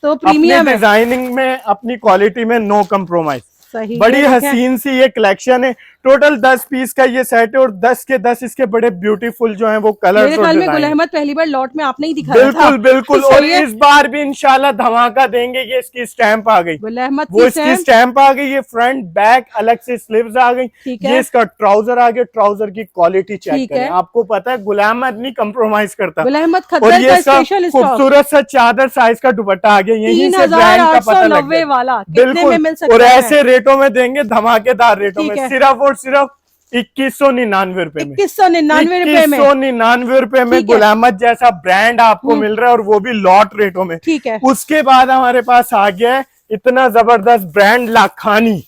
तो अपनी प्रीमियम है। डिजाइनिंग में, अपनी क्वालिटी में नो कम्प्रोमाइज। सही, बड़ी ये देखें। हसीन सी ये कलेक्शन है। टोटल 10 पीस का ये सेट है, और 10 के 10 इसके बड़े ब्यूटीफुल जो हैं वो कलर्स मेरे और ख्याल में गुल डिजाइन। अहमद पहली बार लॉट में आपने ही दिखाया था। बिल्कुल बिल्कुल, और सही है। इस बार भी इंशाल्लाह धमाका देंगे। ये इसकी स्टैंप आ गई, गुल अहमद वो की इसकी स्टैम्प। स्टैंप आ गई। ये फ्रंट बैक अलग से स्लीव्स आ गई। ठीक ये है। इसका ट्राउजर आ गया, ट्राउजर की क्वालिटी चेक ठीक करें। है। आपको पता है गुल अहमद नहीं कम्प्रोमाइज करता। गुल अहमद और खद्दर ये का इसका स्पेशल स्टॉक खूबसूरत सा चादर साइज का दुपट्टा आ गया, यहीं से ब्रांड का पता लग 3,890 गया। वाला कितने में मिल बिल्कुल, सकता और है? ऐसे रेटों में देंगे, धमाकेदार रेटों ठीक में, है। सिर्फ और सिर्फ 2199 में, 2199 में गुलामत जैसा ब्रांड आपको मिल रहा है, और वो भी लॉट रेटों में। ठीक है। उसके बाद हमारे पास आ गया है इतना जबरदस्त ब्रांड लाखानी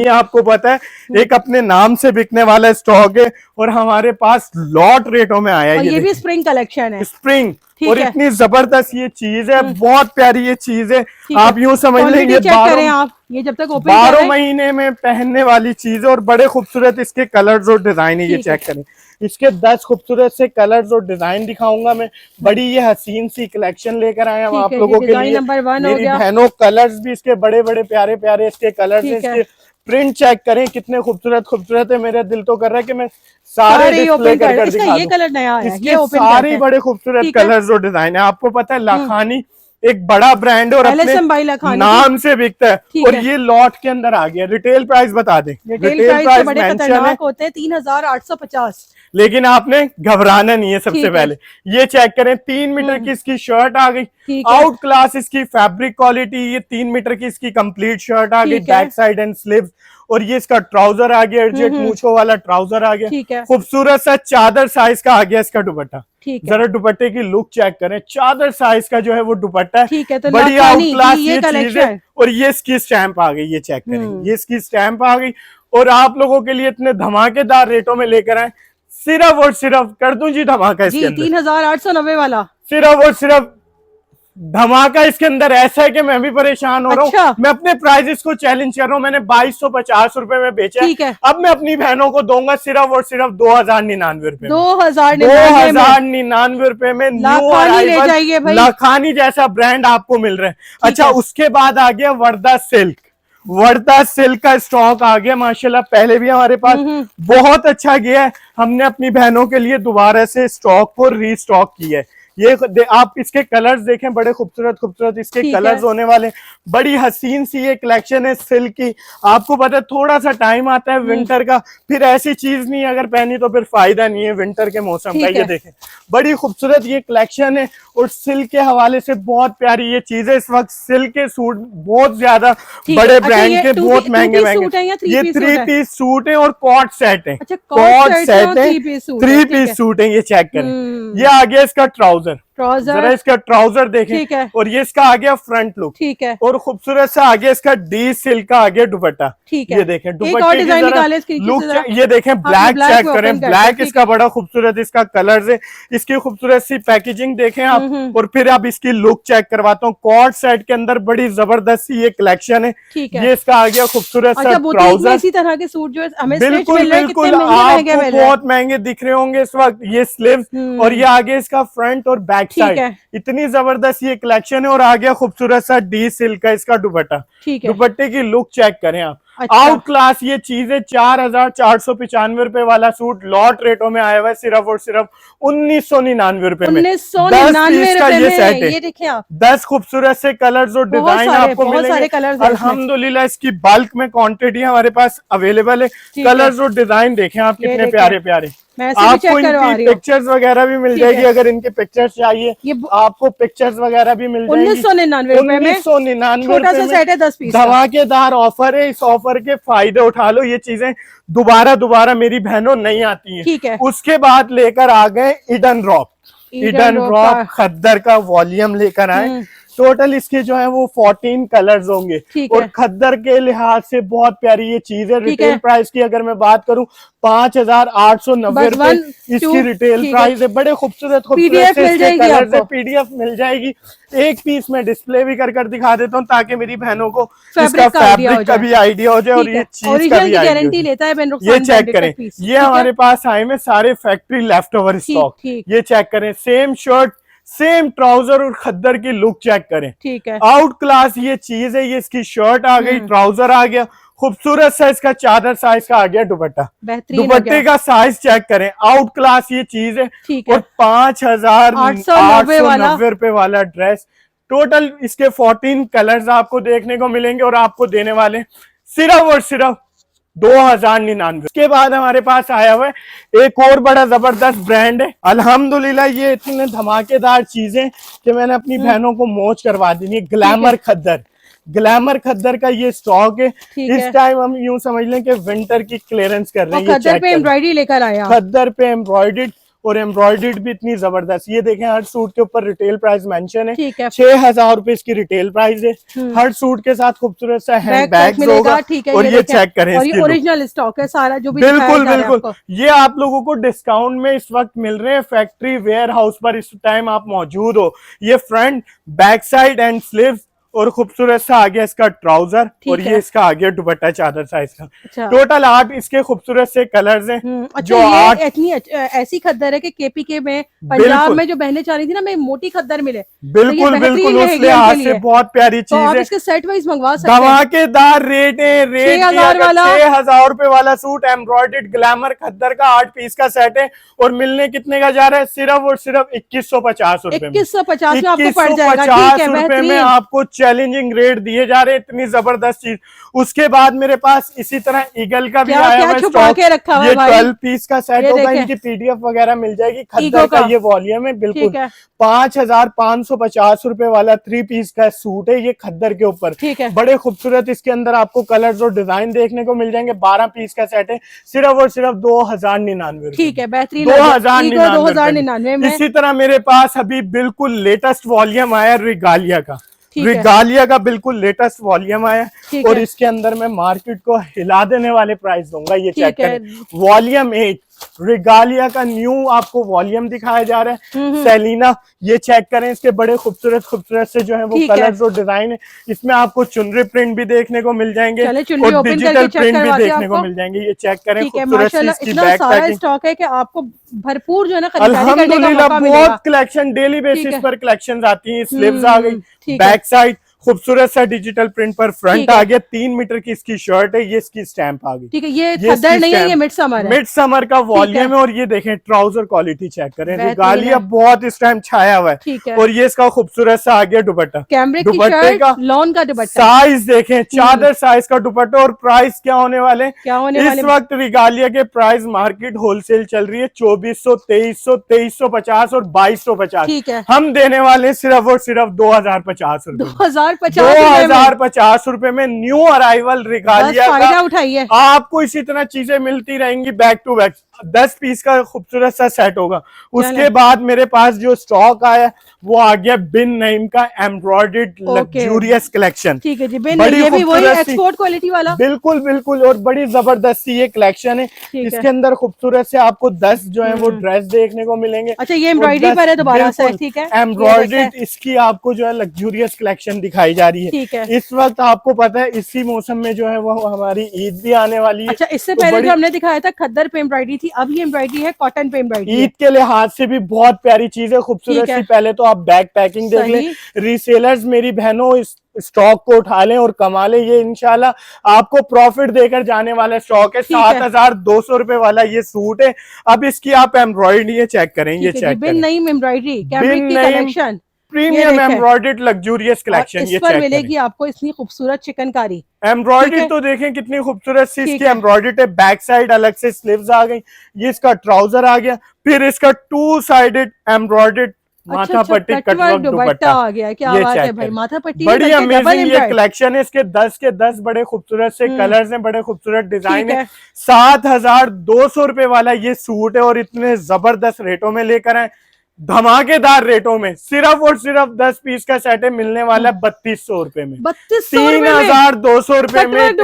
आपको पता है एक अपने नाम से बिकने वाला स्टॉक है, और हमारे पास लॉट रेटों में आया है। ये भी स्प्रिंग कलेक्शन है, स्प्रिंग, और इतनी जबरदस्त ये चीज है, बहुत प्यारी ये चीज है। आप यूं समझ लें ये 12 महीने में पहनने वाली चीज है, और बड़े खूबसूरत इसके कलर्स और डिजाइन है। ये चेक करें, इसके 10 खूबसूरत से कलर्स और डिजाइन दिखाऊंगा मैं। बड़ी ये हसीन सी कलेक्शन लेकर आए हम आप लोगों के लिए। मेरी बहनों, कलर्स भी इसके बड़े बड़े प्यारे प्यारे इसके कलर्स हैं। इसके प्रिंट चेक करें कितने खूबसूरत है। मेरा दिल तो कर रहा है कि मैं सारे डिस्प्ले कर दिखा दूं। ये कलर नया है, इसके सारे बड़े खूबसूरत कलर्स और डिजाइन है। आपको पता है लाखानी एक बड़ा ब्रांड है और अपने नाम से बिकता है, और ये लॉट के अंदर आ गया। रिटेल प्राइस बता दें, रिटेल प्राइस बड़े खतरनाक होते हैं, 3850। लेकिन आपने घबराना नहीं है। सबसे पहले ये चेक करें, 3 मीटर की इसकी शर्ट आ गई, आउट क्लास इसकी फैब्रिक क्वालिटी। ये 3 मीटर की इसकी कंप्लीट शर्ट आ गई, बैक साइड एंड स्लीव्स, और ये इसका ट्राउजर आ गया, एडजेट मूछों वाला ट्राउजर आ गया। खूबसूरत सा चादर साइज का आ गया इसका दुपट्टा। जरा दुपट्टे की लुक चेक करें, चादर साइज का जो है वो दुपट्टा है, तो बड़ी आउट क्लास ये चीज है। और ये इसकी स्टैंप आ गई, ये चेक करें, ये इसकी स्टैंप आ गई। और आप लोगों के लिए इतने धमाकेदार रेटों में लेकर आए, सिर्फ और सिर्फ कर दूं जी धमाका इसके अंदर 3890 वाला, सिर्फ और सिर्फ धमाका इसके अंदर ऐसा है कि मैं भी परेशान हो रहा हूँ। मैं अपने प्राइजेस को चैलेंज कर रहा हूँ। मैंने 2250 रुपए में बेचा है। अब मैं अपनी बहनों को दूंगा सिर्फ और सिर्फ 2099 रुपए, 2099 रुपए में न्यू अराइवल लाखानी जैसा ब्रांड आपको मिल रहा है। अच्छा, उसके बाद आ गया वर्दा सिल्क का स्टॉक आ गया माशाल्लाह। पहले भी हमारे पास बहुत अच्छा गया है, हमने अपनी बहनों के लिए दोबारा से स्टॉक को रीस्टॉक किया है। ये आप इसके कलर्स देखें, बड़े खूबसूरत इसके कलर्स होने वाले। बड़ी हसीन सी ये कलेक्शन है सिल्क की। आपको पता है थोड़ा सा टाइम आता है विंटर का, फिर ऐसी चीज नहीं अगर पहनी तो फिर फायदा नहीं है विंटर के मौसम का। ये देखें, बड़ी खूबसूरत ये कलेक्शन है, और सिल्क के हवाले से बहुत प्यारी ये चीज है। इस वक्त सिल्क के सूट बहुत ज्यादा बड़े ब्रांड के, बहुत महंगे ये 3 पीस सूट है और कॉट सेट है। कॉट सेट है, 3 पीस सूट है। ये चेक करें, ये आ गया इसका ट्राउजर। जरा इसका ट्राउजर देखें, और ये इसका आ गया फ्रंट लुक, और खूबसूरत सा आ गया इसका डी सिल्क का आ गया दुपट्टा। ये देखें दुपट्टे की लुक, ये देखें ब्लैक चेक करें, ब्लैक इसका बड़ा खूबसूरत इसका कलर है। इसकी खूबसूरत सी पैकेजिंग देखें आप, और फिर आप इसकी लुक चेक करवाता हूँ। कॉट सेट के अंदर बड़ी जबरदस्त ये कलेक्शन है। ये इसका आ गया खूबसूरत सा ट्राउजर। इसी तरह के सूट जो बिल्कुल आपको बहुत महंगे दिख रहे होंगे इस वक्त। ये स्लीव्स, और ये आगे इसका फ्रंट और बैक साइड, इतनी जबरदस्त ये कलेक्शन है। और आ गया खूबसूरत सा डी सिल्क का इसका दुपट्टा। दुपट्टे की लुक चेक करें आप, आउट क्लास ये चीज है। 4495 रुपए वाला सूट लॉट रेटों में आया हुआ है, सिर्फ और सिर्फ 1999 रुपए में। 10 का ये सेट है। ये देखिए आप, 10 खूबसूरत से कलर्स और डिजाइन आपको मिलेंगे। अल्हम्दुलिल्लाह इसकी बल्क में क्वांटिटी हमारे पास अवेलेबल है। कलर्स और डिजाइन देखें आप कितने प्यारे प्यारे। आपको इनकी पिक्चर्स वगैरह भी मिल जाएगी, अगर इनके पिक्चर्स चाहिए आपको पिक्चर्स वगैरह भी मिल जाएगी। 1999 में धमाकेदार ऑफर है। इस ऑफर के फायदे उठा लो। ये चीजें दोबारा मेरी बहनों नहीं आती हैं। उसके बाद लेकर आ गए ईडन रॉक खद्दर का वॉल्यूम लेकर आए। टोटल इसके जो है वो 14 कलर्स होंगे, और खद्दर के लिहाज से बहुत प्यारी ये चीज है। रिटेल प्राइस की अगर मैं बात करूं 5890 रुपए इसकी रिटेल प्राइस है। बड़े खूबसूरत कलर्स है, PDF मिल जाएगी। एक पीस में डिस्प्ले भी कर दिखा देता हूँ ताकि मेरी बहनों को इसका फैब्रिक का भी आइडिया हो जाए, और ये चीज का भी गारंटी लेता है। ये चेक करें, ये हमारे पास आए में सारे फैक्ट्री लेफ्ट ओवर स्टॉक। ये चेक करें, सेम शर्ट सेम ट्राउजर और खद्दर की लुक चेक करें। आउट क्लास ये चीज है। ये इसकी शर्ट आ गई, ट्राउजर आ गया, खूबसूरत सा इसका चादर साइज का आ गया दुपट्टा। दुपट्टे का साइज चेक करें, आउट क्लास ये चीज है। और 5890 रुपए वाला ड्रेस। टोटल इसके 14 कलर्स आपको देखने को मिलेंगे, और आपको देने वाले सिर्फ और सिर्फ 2099। उसके बाद हमारे पास आया हुआ है एक और बड़ा जबरदस्त ब्रांड है। अल्हम्दुलिल्लाह ये इतने धमाकेदार चीजें कि मैंने अपनी बहनों को मौज करवा दी है। ग्लैमर खद्दर, ग्लैमर खद्दर का ये स्टॉक है। ठीक इस है। टाइम हम यूं समझ लें कि विंटर की क्लियरेंस कर रहे और हैं। ये खद्दर चेक पे करें, एम्ब्रॉयडरी लेकर आया। खद्दर पे एम्ब्रॉयडर्ड, और एम्ब्रॉयडर्ड भी इतनी जबरदस्त। ये देखें, हर सूट के ऊपर रिटेल प्राइस मेंशन है। ठीक है। 6,000 रुपए इसकी रिटेल प्राइस है। हर सूट के साथ खूबसूरत सा हैंड बैग होगा। ठीक है, और ये देखें। चेक करें, और ये इसकी ओरिजिनल स्टॉक है सारा जो भी दिखाया बिल्कुल जा रहा है बिल्कुल। आपको। ये आप लोगों को डिस्काउंट में इस वक्त मिल रहे हैं फैक्ट्री वेयर हाउस पर, इस टाइम आप मौजूद हो। ये front, back side and sleeves, और खूबसूरत सा आ गया इसका ट्राउजर, और ये इसका आ गया दुपट्टा चादर साइज का। अच्छा। टोटल 8 इसके खूबसूरत से कलर्स हैं। अच्छा, जो ये 8 इतनी ऐसी खद्दर है कि केपीके में पंजाब में जो बहने चाह रही थी ना, मैं मोटी खद्दर मिले, बिल्कुल तो बिल्कुल, उस लिहाज से बहुत प्यारी तो आप चीज है। इसके सेट वाइज मंगवा सकते हैं। धमाकेदार रेट है। रेट 6,000 वाला, 6,000 रुपए वाला सूट एम्ब्रॉयडर्ड ग्लैमर खद्दर का 8 पीस का सेट है, और मिलने कितने का जा रहा है? सिर्फ और सिर्फ 2150 रुपए में। 2150 में आपको पड़ जाएगा। 2150 रुपए में आपको चैलेंजिंग रेट दिए जा रहे हैं। इतनी जबरदस्त चीज। उसके बाद मेरे पास इसी तरह ईगल का भी आया हुआ स्टॉक। ये 12 पीस का सेट होगा। इनकी पीडीएफ वगैरह मिल जाएगी। खद्दर का ये वॉल्यूम है। बिल्कुल 5,550 रुपए वाला 3 पीस का सूट है ये खद्दर के ऊपर। बड़े खूबसूरत इसके अंदर आपको कलर्स और डिजाइन देखने को मिल जाएंगे। 12 पीस का सेट है, सिर्फ और सिर्फ 2,099। ठीक है, बेहतरीन। 2,099। इसी तरह मेरे पास अभी बिल्कुल लेटेस्ट वॉल्यूम आया रिगालिया का। रिगालिया का बिल्कुल लेटेस्ट वॉल्यूम आया, और इसके अंदर मैं मार्केट को हिला देने वाले प्राइस दूंगा। ये चेक करें, वॉल्यूम 8 रिगालिया का न्यू आपको वॉल्यूम दिखाया जा रहा है। सेलिना, ये चेक करें, इसके बड़े खूबसूरत खूबसूरत से जो है वो कलर्स और डिजाइन है। इसमें आपको चुनरी प्रिंट भी देखने को मिल जाएंगे, और डिजिटल प्रिंट भी देखने को मिल जाएंगे। ये चेक करें, खूबसूरत सी इसकी बैक पैकिंग। स्टॉक है कि आपको भरपूर जो है ना अल्हम्दुलिल्लाह बहुत कलेक्शन, डेली बेसिस पर कलेक्शन आती है। स्लीव्स आ गई, बैक साइड खूबसूरत सा डिजिटल प्रिंट पर फ्रंट आ गया। 3 मीटर की इसकी शर्ट है। ये इसकी स्टैंप आ गई। ठीक है, ये खद्दर नहीं है, ये मिड समर है। मिड समर का वॉल्यूम है। और ये देखें ट्राउजर क्वालिटी चेक करें, रिगालिया बहुत इस टाइम छाया हुआ है। और ये इसका खूबसूरत सा आ गया दुपट्टा, दुपट्टे का लॉन का दुपट्टा साइज देखें, चादर साइज का दुपट्टा। और प्राइस क्या होने वाले? इस वक्त रिगालिया के प्राइस मार्केट होलसेल चल रही है 2400, 2300, 2350 और 2250। हम देने वाले सिर्फ और सिर्फ 2050 रुपए। 2050 रुपए में न्यू अराइवल रिगालिया का उठाइए। आपको इसी तरह चीजें मिलती रहेंगी बैक टू बैक। 10 पीस का खूबसूरत सा सेट होगा। उसके बाद मेरे पास जो स्टॉक आया वो आ गया बिन नईम का एम्ब्रॉयडर्ड लग्जूरियस कलेक्शन। ठीक है जी, बिन ये भी वही एक्सपोर्ट क्वालिटी वाला। बिल्कुल बिल्कुल, और बड़ी जबरदस्त ये कलेक्शन है। इसके अंदर खूबसूरत से आपको 10 जो है वो ड्रेस देखने को मिलेंगे। अच्छा, ये एम्ब्रॉयडरी पर है दोबारा से। ठीक है, एम्ब्रॉयडर्ड इसकी आपको जो है लग्जूरियस कलेक्शन दिखाई जा रही है। ठीक है, इस वक्त आपको पता है इसी मौसम में जो है वो हमारी ईद भी आने वाली है। अच्छा, इससे पहले जो हमने दिखाया था खद्दर पे एम्ब्रॉयडरी थी, अब ये एम्ब्रॉयडरी है कॉटन पे एम्ब्रॉयडरी। ईद के लिहाज से भी बहुत प्यारी चीज है, खूबसूरत सी। पहले तो आप बैक पैकिंग देख लें। रीसेलर्स मेरी बहनों इस स्टॉक को उठा लें और कमा लें। ये इंशाल्लाह आपको प्रॉफिट देकर जाने वाला स्टॉक है। 7,200 रुपए वाला ये सूट है। अब इसकी आप एम्ब्रॉयडरी चेक करें, ये चेक करें, Bin Naeem embroidery collection, premium embroidered luxurious collection. इस पर मिलेगी आपको इतनी खूबसूरत चिकनकारी एम्ब्रॉयडरी। तो देखें कितनी खूबसूरत सी इसकी एम्ब्रॉयडरी है। बैक साइड अलग से स्लीव्स आ गई। ये इसका ट्राउजर आ गया। फिर इसका 2 साइडेड एम्ब्रॉयडर्ड माथा पट्टी कटवर्क दुपट्टा आ गया। क्या बात है भाई, माथा पट्टी बड़ी अमेजिंग ये कलेक्शन है। इसके 10 के 10 बड़े खूबसूरत से कलर्स हैं, बड़े खूबसूरत डिजाइन है। 7,200 रुपए वाला ये सूट है, और इतने जबरदस्त रेटों में लेकर आए, धमाकेदार रेटों में। सिर्फ और सिर्फ 10 पीस का सेट है, मिलने वाला है 3200 रुपए में। 3,200 रुपए में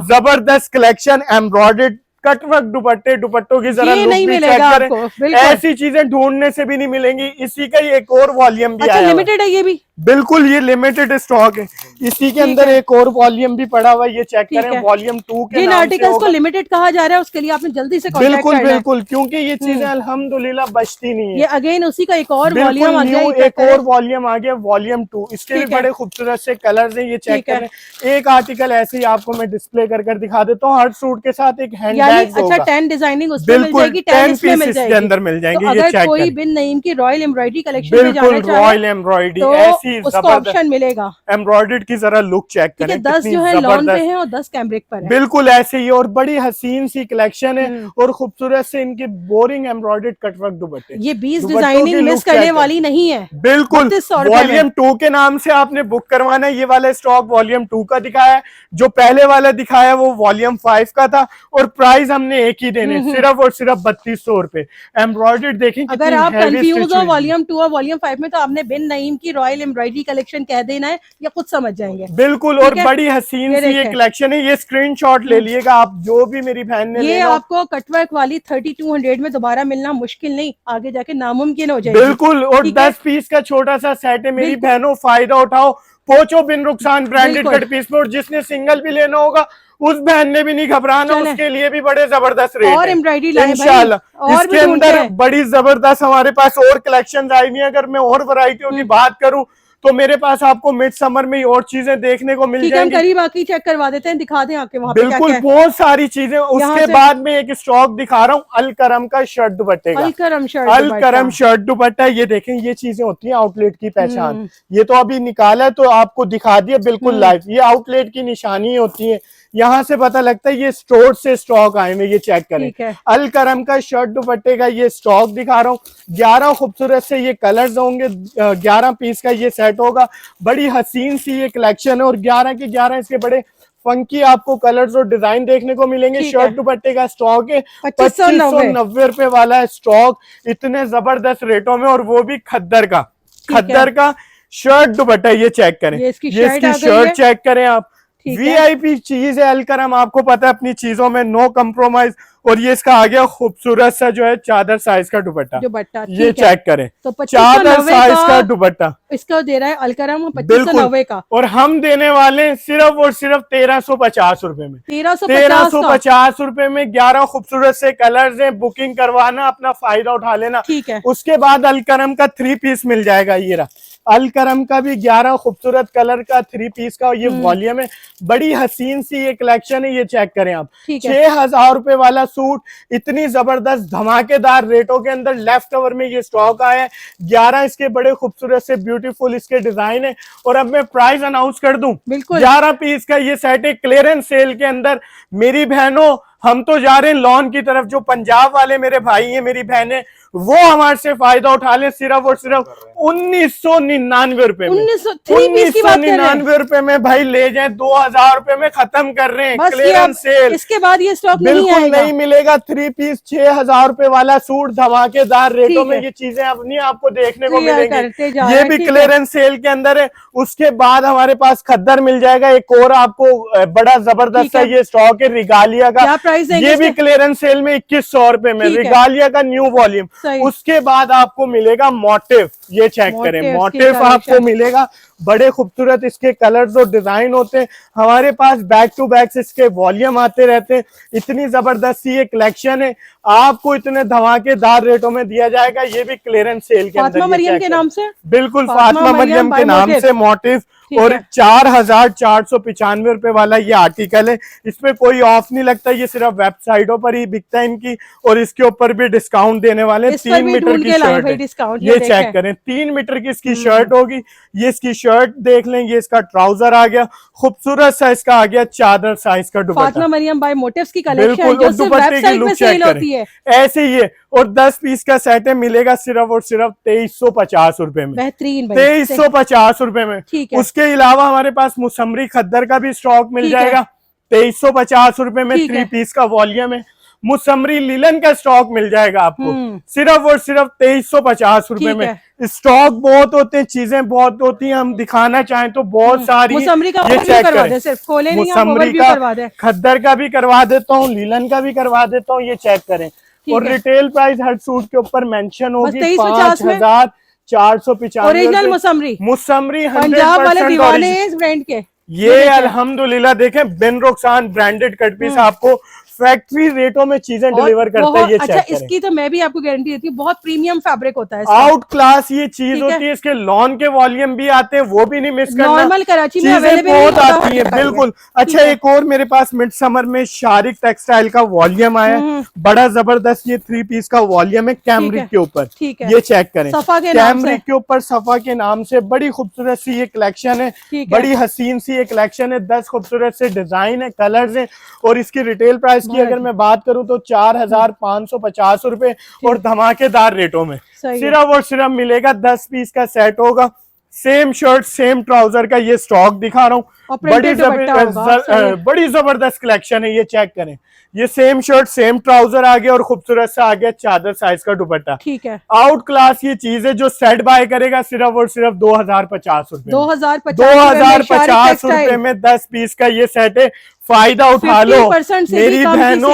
जबरदस्त कलेक्शन एम्ब्रॉयडर्ड कटवर्क दुपट्टों की जरा नहीं मिलेगा आपको। ऐसी चीजें ढूंढने से भी नहीं मिलेंगी। इसी का ही एक और वॉल्यूम भी आया लिमिटेड है ये भी। बिल्कुल, ये लिमिटेड स्टॉक है। इसी के अंदर एक और वॉल्यूम भी पड़ा हुआ है। ये चेक करें, वॉल्यूम 2 के जिन आर्टिकल्स को लिमिटेड कहा जा रहा है उसके लिए आपने जल्दी से कांटेक्ट करना है। बिल्कुल, क्योंकि ये चीजें अल्हम्दुलिल्लाह बचती नहीं है। ये अगेन उसी का एक और वॉल्यूम आ गया, एक और वॉल्यूम आ गया, वॉल्यूम 2। इसके भी बड़े खूबसूरत से कलर्स हैं। ये चेक करें। एक आर्टिकल ऐसे ही आपको मैं डिस्प्ले कर दिखा देता हूँ। हर सूट के साथ एक हैंड बैग होगा। अच्छा, 10 डिजाइनिंग उसमें मिल जाएगी, 10 इसमें मिल जाएगी, के अंदर मिल जाएंगे। तो अगर कोई बिन नईम की रॉयल एम्ब्रॉयडरी कलेक्शन में जाना चाहे रॉयल एम्ब्रॉयडरी तो ऐसी उसको ऑप्शन मिलेगा। एम्ब्रॉयडर्ड इसकी जरा लुक चेक ठीक है, करें 10 कितनी जो है लॉन पे जबरदस्त। है और 10 कैमब्रिक पर है। बिल्कुल ऐसे ही, और बड़ी हसीन सी कलेक्शन है और खूबसूरत से इनके बोरिंग एम्ब्रॉयडर्ड कटवर्क दुपट्टे। ये 20 दुपट्टों की डिजाइनिंग लुक मिस चेक करने करें। वाली नहीं है। बिल्कुल 3200 रुपए में। वॉल्यूम 2 के नाम से आपने बुक करवाना है। ये वाला स्टॉक वॉल्यूम 2 का दिखाया है, जो पहले वाला दिखाया वो वॉल्यूम 5 का था, और प्राइस हमने एक ही देने, सिर्फ और सिर्फ 3200 रुपए। एम्ब्रॉयडर्ड देखें अगर आप कंफ्यूज हो वॉल्यूम 2 और वॉल्यूम 5 में, तो आपने बिन नईम की रॉयल एम्ब्रॉयडरी कलेक्शन कह देना है, या खुद समझ जाएंगे। बिल्कुल, और बड़ी हसीन सी ये कलेक्शन है। ये स्क्रीनशॉट ले लिएगा आप, जो भी मेरी बहन ने ये लेना। आपको कटवर्क वाली 3200 में दोबारा मिलना मुश्किल नहीं, आगे जाके नामुमकिन हो जाएगी। बिल्कुल, और 10 पीस का छोटा सा सेट है मेरी बहनों, फायदा उठाओ, पहुंचो बिन रुखसान ब्रांडेड कट पीस में। और जिसने सिंगल भी लेना होगा उस बहन ने भी नहीं घबराना, उसके लिए भी बड़े जबरदस्त रेट और एम्ब्रॉयडरी इंशाल्लाह। इसके अंदर बड़ी जबरदस्त हमारे पास और कलेक्शन आई हुई है। अगर मैं और वैरायटियों की बात करूं तो मेरे पास आपको मिड समर में और चीजें देखने को मिल जाएंगी। करीब आके चेक करवा देते हैं, दिखा दें आके वहां पे बिल्कुल क्या क्या बहुत सारी चीजें। उसके बाद में एक स्टॉक दिखा रहा हूँ अलकरम का शर्ट दुपट्टे का। अलकरम शर्ट दुपट्टा, ये देखें, ये चीजें होती हैं आउटलेट की पहचान। ये तो अभी निकाला है तो आपको दिखा दिया बिल्कुल लाइव। ये आउटलेट की निशानी होती है, यहाँ से पता लगता है ये स्टोर से स्टॉक आए हुए। ये चेक करें, अलकरम का शर्ट दुपट्टे का ये स्टॉक दिखा रहा हूँ। 11 खूबसूरत से ये कलर्स होंगे, 11 पीस का ये सेट होगा। बड़ी हसीन सी ये कलेक्शन है, और 11 के 11 इसके बड़े फंकी आपको कलर्स और डिजाइन देखने को मिलेंगे। शर्ट दुपट्टे का स्टॉक है 2590 रुपए वाला है स्टॉक, इतने जबरदस्त रेटों में, और वो भी खद्दर का। खद्दर का शर्ट दुपट्टा ये चेक करें, ये इसकी शर्ट चेक करें आप। वीआईपी चीज है अलकरम, आपको पता है अपनी चीजों में नो कंप्रोमाइज। और ये इसका आ गया खूबसूरत सा जो है चादर साइज का दुपट्टा, ये चेक करें, तो चादर साइज का दुपट्टा इसका दे रहा है अलकरम 2590 का, और हम देने वाले सिर्फ और सिर्फ 1350 रुपए में। 1350 रुपए में 11 खूबसूरत से कलर्स हैं। बुकिंग करवाना, अपना फायदा उठा लेना। ठीक है। उसके बाद अलकरम का 3 पीस मिल जाएगा। ये रहा अलकरम का भी 11 खूबसूरत कलर का 3 पीस का, ये वॉल्यूम है। बड़ी हसीन सी ये कलेक्शन है, ये चेक करें आप। 6000 रुपए वाला सूट, इतनी जबरदस्त धमाकेदार रेटों के अंदर लेफ्ट ओवर में ये स्टॉक आया है। 11 इसके बड़े खूबसूरत से ब्यूटीफुल इसके डिजाइन है। और अब मैं प्राइस अनाउंस कर दूं, 11 पीस का ये सेट है क्लियरेंस सेल के अंदर। मेरी बहनों, हम तो जा रहे हैं लॉन की तरफ। जो पंजाब वाले मेरे भाई हैं, मेरी बहनें, वो हमारे से फायदा उठा लें सिर्फ और सिर्फ 1999 रुपए में। 1999 रुपए में भाई ले जाएं, 2000 रुपए में खत्म कर रहे हैं क्लियरेंस सेल। इसके बाद ये स्टॉक बिल्कुल नहीं मिलेगा। 3 पीस 6000 रुपए वाला सूट धमाकेदार रेटों में ये चीजें अपनी आपको देखने को मिलेंगी। ये भी क्लियरेंस सेल के अंदर है। उसके बाद हमारे पास खद्दर मिल जाएगा, एक और आपको बड़ा जबरदस्त है ये स्टॉक है रिगालिया का। ये भी क्लियरेंस सेल में 2100 रुपए में, रिगालिया का न्यू वॉल्यूम। उसके बाद आपको मिलेगा मोटिव, ये चेक करें, मोटिव आपको मिलेगा। बड़े खूबसूरत इसके कलर्स और डिजाइन होते हैं। हमारे पास बैक टू बैक इसके वॉल्यूम आते रहते हैं। इतनी जबरदस्त ये कलेक्शन है, आपको इतने धमाकेदार रेटों में दिया जाएगा। ये भी क्लियरेंस सेल के अंदर, फातिमा मरियम के नाम से, बिल्कुल फातिमा मरियम के नाम से मोटिव। और 4495 रुपए वाला ये आर्टिकल है। इसमें कोई ऑफ नहीं लगता, ये सिर्फ वेबसाइटों पर ही बिकता है इनकी। और इसके ऊपर भी डिस्काउंट देने वाले। 3 मीटर की शर्ट है, ये चेक करें, 3 मीटर की इसकी शर्ट होगी। ये इसकी शर्ट देख लें, ये इसका ट्राउजर आ गया, खूबसूरत सा इसका आ गया चादर साइज का दुपट्टा। फातिमा मरियम बाय मोटिव्स की कलेक्शन, बिल्कुल, और दुपट्टे की लुक चेक करें, ऐसे ही है। और 10 पीस का सेट है, मिलेगा सिर्फ और सिर्फ 2350 रुपए में। बेहतरीन, 2350 रुपए में। उसके अलावा हमारे पास मुसम्मरी खद्दर का भी स्टॉक मिल जाएगा 2350 रुपए में। 3 पीस का वॉल्यूम है। मुसम्मरी लिलन का स्टॉक मिल जाएगा आपको सिर्फ और सिर्फ 2350 रुपए में। स्टॉक बहुत होते हैं, चीजें बहुत होती हैं, हम दिखाना चाहें तो बहुत सारी। मुसम्मरी का ये चेक करें, मुसम्मरी का, खद्दर का भी करवा देता हूँ, लीलन का भी करवा देता हूँ, ये चेक करें। और रिटेल प्राइस हर सूट के ऊपर मेंशन होगी 5495 ओरिजिनल मुसम्मरी। मुसम्मरी पंजाब वाले दीवाने इस ब्रांड के। ये अल्हम्दुलिल्लाह देखें, बिन रुखसान ब्रांडेड कट पीस आपको फैक्ट्री रेटों में चीजें डिलीवर करता है। ये अच्छा, चेक करें। इसकी तो मैं भी आपको गारंटी देती हूँ, बहुत प्रीमियम फैब्रिक होता है। आउट क्लास ये चीज ठीक है। होती है। इसके लॉन के वॉल्यूम भी आते हैं, वो भी नहीं मिस करना। नॉर्मल कराची में चीजें अवेलेबल बहुत आती है, बिल्कुल। अच्छा, एक और मेरे पास मिड समर में शारिक टेक्सटाइल का वॉल्यूम आया है, बड़ा जबरदस्त। ये 3 पीस का वॉल्यूम है कैमरिक के ऊपर। ठीक है, ये चेक करें, सफा के नाम से। कैमरिक के ऊपर सफा के नाम से बड़ी खूबसूरत सी ये कलेक्शन है, बड़ी हसीन सी ये कलेक्शन है। 10 खूबसूरत से डिजाइन है, कलर्स है। और इसकी रिटेल प्राइस की अगर मैं बात करूं तो 4550 रुपए और धमाकेदार रेटों में सिर्फ और सिर्फ मिलेगा। 10 पीस का सेट होगा, सेम शर्ट सेम ट्राउजर का ये स्टॉक दिखा रहा हूँ। बड़ी जबरदस्त कलेक्शन है, ये चेक करें। ये सेम शर्ट सेम ट्राउजर आ गया और खूबसूरत सा आ गया चादर साइज का दुपट्टा। ठीक है, आउट क्लास ये चीज है। जो सेट बाय करेगा सिर्फ और सिर्फ 2050 रुपए, 2050 रुपए में 10 पीस का ये सेट है। फायदा उठा लो मेरी बहनों,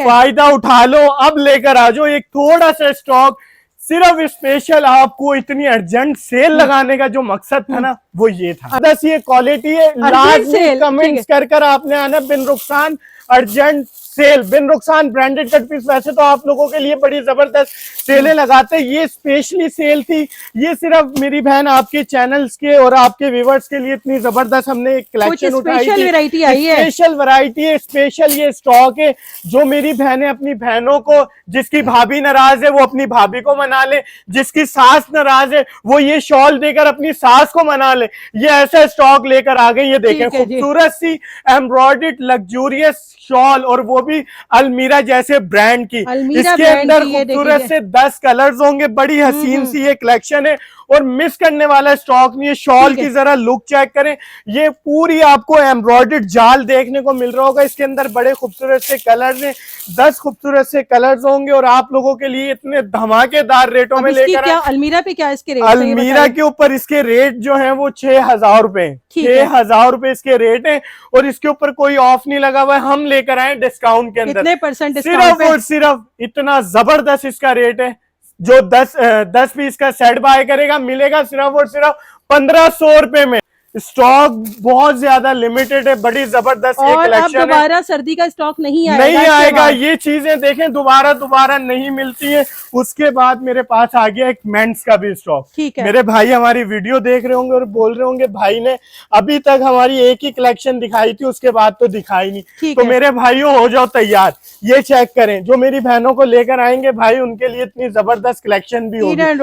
फायदा उठा लो, अब लेकर आ जाओ। एक थोड़ा सा स्टॉक सिर्फ स्पेशल आपको, इतनी अर्जेंट सेल लगाने का जो मकसद था ना, वो ये था। बस ये क्वालिटी है, लाजमी कमेंट्स कर आपने आना। बिन रुखसान अर्जेंट सेल, बिन रुखसान ब्रांडेड कट पीस। वैसे तो आप लोगों के लिए बड़ी जबरदस्त सेलें लगाते हैं, ये स्पेशली सेल थी। ये सिर्फ मेरी बहन आपके चैनल्स के और आपके व्यूवर्स के लिए इतनी जबरदस्त हमने एक कलेक्शन उठाई थी। वैरायटी आई है, स्पेशल वैरायटी है, स्पेशल ये स्टॉक है। जो मेरी बहनें अपनी बहनों को, जिसकी भाभी नाराज है वो अपनी भाभी को मना ले, जिसकी सास नाराज है वो ये शॉल देकर अपनी सास को मना ले। ये ऐसा स्टॉक लेकर आ गए। ये देखें, खूबसूरत सी एम्ब्रॉयडर्ड लग्जूरियस शॉल, और वो भी अलमीरा जैसे ब्रांड की। इसके अंदर खूबसूरत से 10 कलर्स होंगे। बड़ी हसीन सी ये कलेक्शन है और मिस करने वाला स्टॉक नहीं है। शॉल की जरा लुक चेक करें, ये पूरी आपको एम्ब्रॉयडर्ड जाल देखने को मिल रहा होगा। इसके अंदर बड़े खूबसूरत से कलर्स हैं, 10 खूबसूरत से कलर्स होंगे और आप लोगों के लिए इतने धमाकेदार रेटों में लेकर। अलमीरा पे क्या इसके रेट? अलमीरा के ऊपर इसके रेट जो है वो 6000 रुपए, 6000 रुपए इसके रेट है। और इसके ऊपर कोई ऑफ नहीं लगा हुआ है, हम लेकर आए डिस्काउंट के अंदर। कितने परसेंट? सिर्फ और सिर्फ इतना जबरदस्त इसका रेट है। जो 10 पीस का सेट बाय करेगा मिलेगा सिर्फ और सिर्फ 1500 रुपए में। स्टॉक बहुत ज्यादा लिमिटेड है, बड़ी जबरदस्त ये कलेक्शन है। दोबारा सर्दी का स्टॉक नहीं आएगा। ये चीजें देखें दोबारा नहीं मिलती है। उसके बाद मेरे पास आ गया एक मेंस का भी स्टॉक। ठीक है, मेरे भाई हमारी वीडियो देख रहे होंगे और बोल रहे होंगे भाई ने अभी तक हमारी एक ही कलेक्शन दिखाई थी, उसके बाद तो दिखाई नहीं। तो मेरे भाइयों हो जाओ तैयार, ये चेक करें। जो मेरी बहनों को लेकर आएंगे भाई, उनके लिए इतनी जबरदस्त कलेक्शन भी होगी। ईडन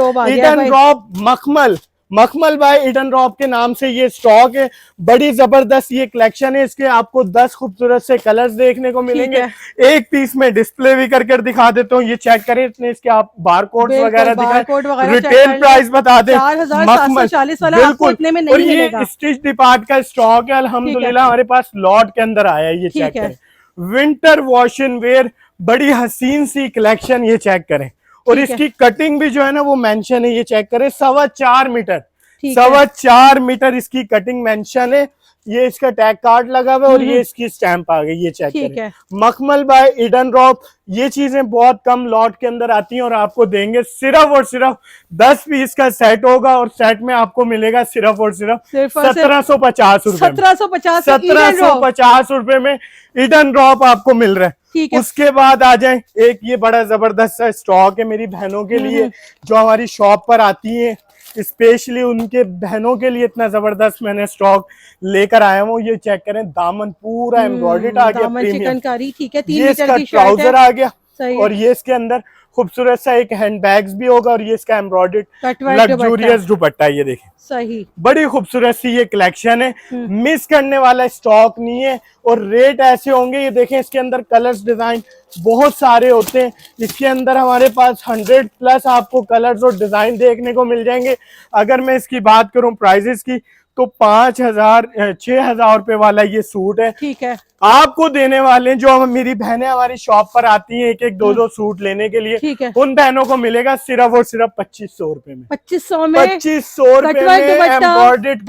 रॉब मखमल बाय ईडन रॉब के नाम से ये स्टॉक है। बड़ी जबरदस्त ये कलेक्शन है। इसके आपको 10 खूबसूरत से कलर्स देखने को मिलेंगे। एक पीस में डिस्प्ले भी करके दिखा देता हूँ, ये चेक करें। इतने इसके आप बारकोड वगैरह दिखाएं, रिटेल प्राइस बता दें। बिल्कुल, और ये स्टिच डिपार्ट का स्टॉक है। अल्हम्दुलिल्लाह हमारे पास लॉट के अंदर आया है। ये चेक करें, विंटर वॉश एंड वेयर, बड़ी हसीन सी कलेक्शन। ये चेक करें, और इसकी कटिंग भी जो है ना वो मेंशन है। ये चेक करें, 4.25 मीटर, 4.25 मीटर इसकी कटिंग मेंशन है। ये इसका टैग कार्ड लगा हुआ है और ये इसकी स्टैंप आ गई। ये चेक करें, मखमल बाय ईडन रॉब। ये चीजें बहुत कम लॉट के अंदर आती हैं और आपको देंगे सिर्फ और सिर्फ 10 पीस का सेट होगा और सेट में आपको मिलेगा सिर्फ और सिर्फ 1750 रुपए, 1750 रुपए में ईडन रॉब आपको मिल रहा है। उसके बाद आ जाए, एक ये बड़ा जबरदस्त सा स्टॉक है मेरी बहनों के लिए जो हमारी शॉप पर आती है। स्पेशली उनके बहनों के लिए इतना जबरदस्त मैंने स्टॉक लेकर आया हूँ। ये चेक करें, दामन पूरा एम्ब्रॉयडर्ड आ गया, चिकनकारी। ठीक है, 3 ये मीटर इसका की ट्राउजर आ गया और ये इसके अंदर खूबसूरत सा एक हैंड बैग्स भी होगा और ये इसका एम्ब्रॉयडर्ड लग्जूरियस दुपट्टा। ये देखें, सही बड़ी खूबसूरत सी ये कलेक्शन है, मिस करने वाला स्टॉक नहीं है। और रेट ऐसे होंगे, ये देखें इसके अंदर कलर्स डिजाइन बहुत सारे होते हैं। इसके अंदर हमारे पास 100 प्लस आपको कलर्स और डिजाइन देखने को मिल जाएंगे। अगर मैं इसकी बात करूं प्राइजेस की तो 6,000 रुपए वाला ये सूट है। ठीक है, आपको देने वाले जो मेरी बहनें हमारी शॉप पर आती हैं एक 2 सूट लेने के लिए, उन बहनों को मिलेगा सिर्फ और सिर्फ 2500 रुपए में। 2500 रुपए में एम्ब्रॉयडर्ड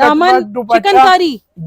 दुपट्टा।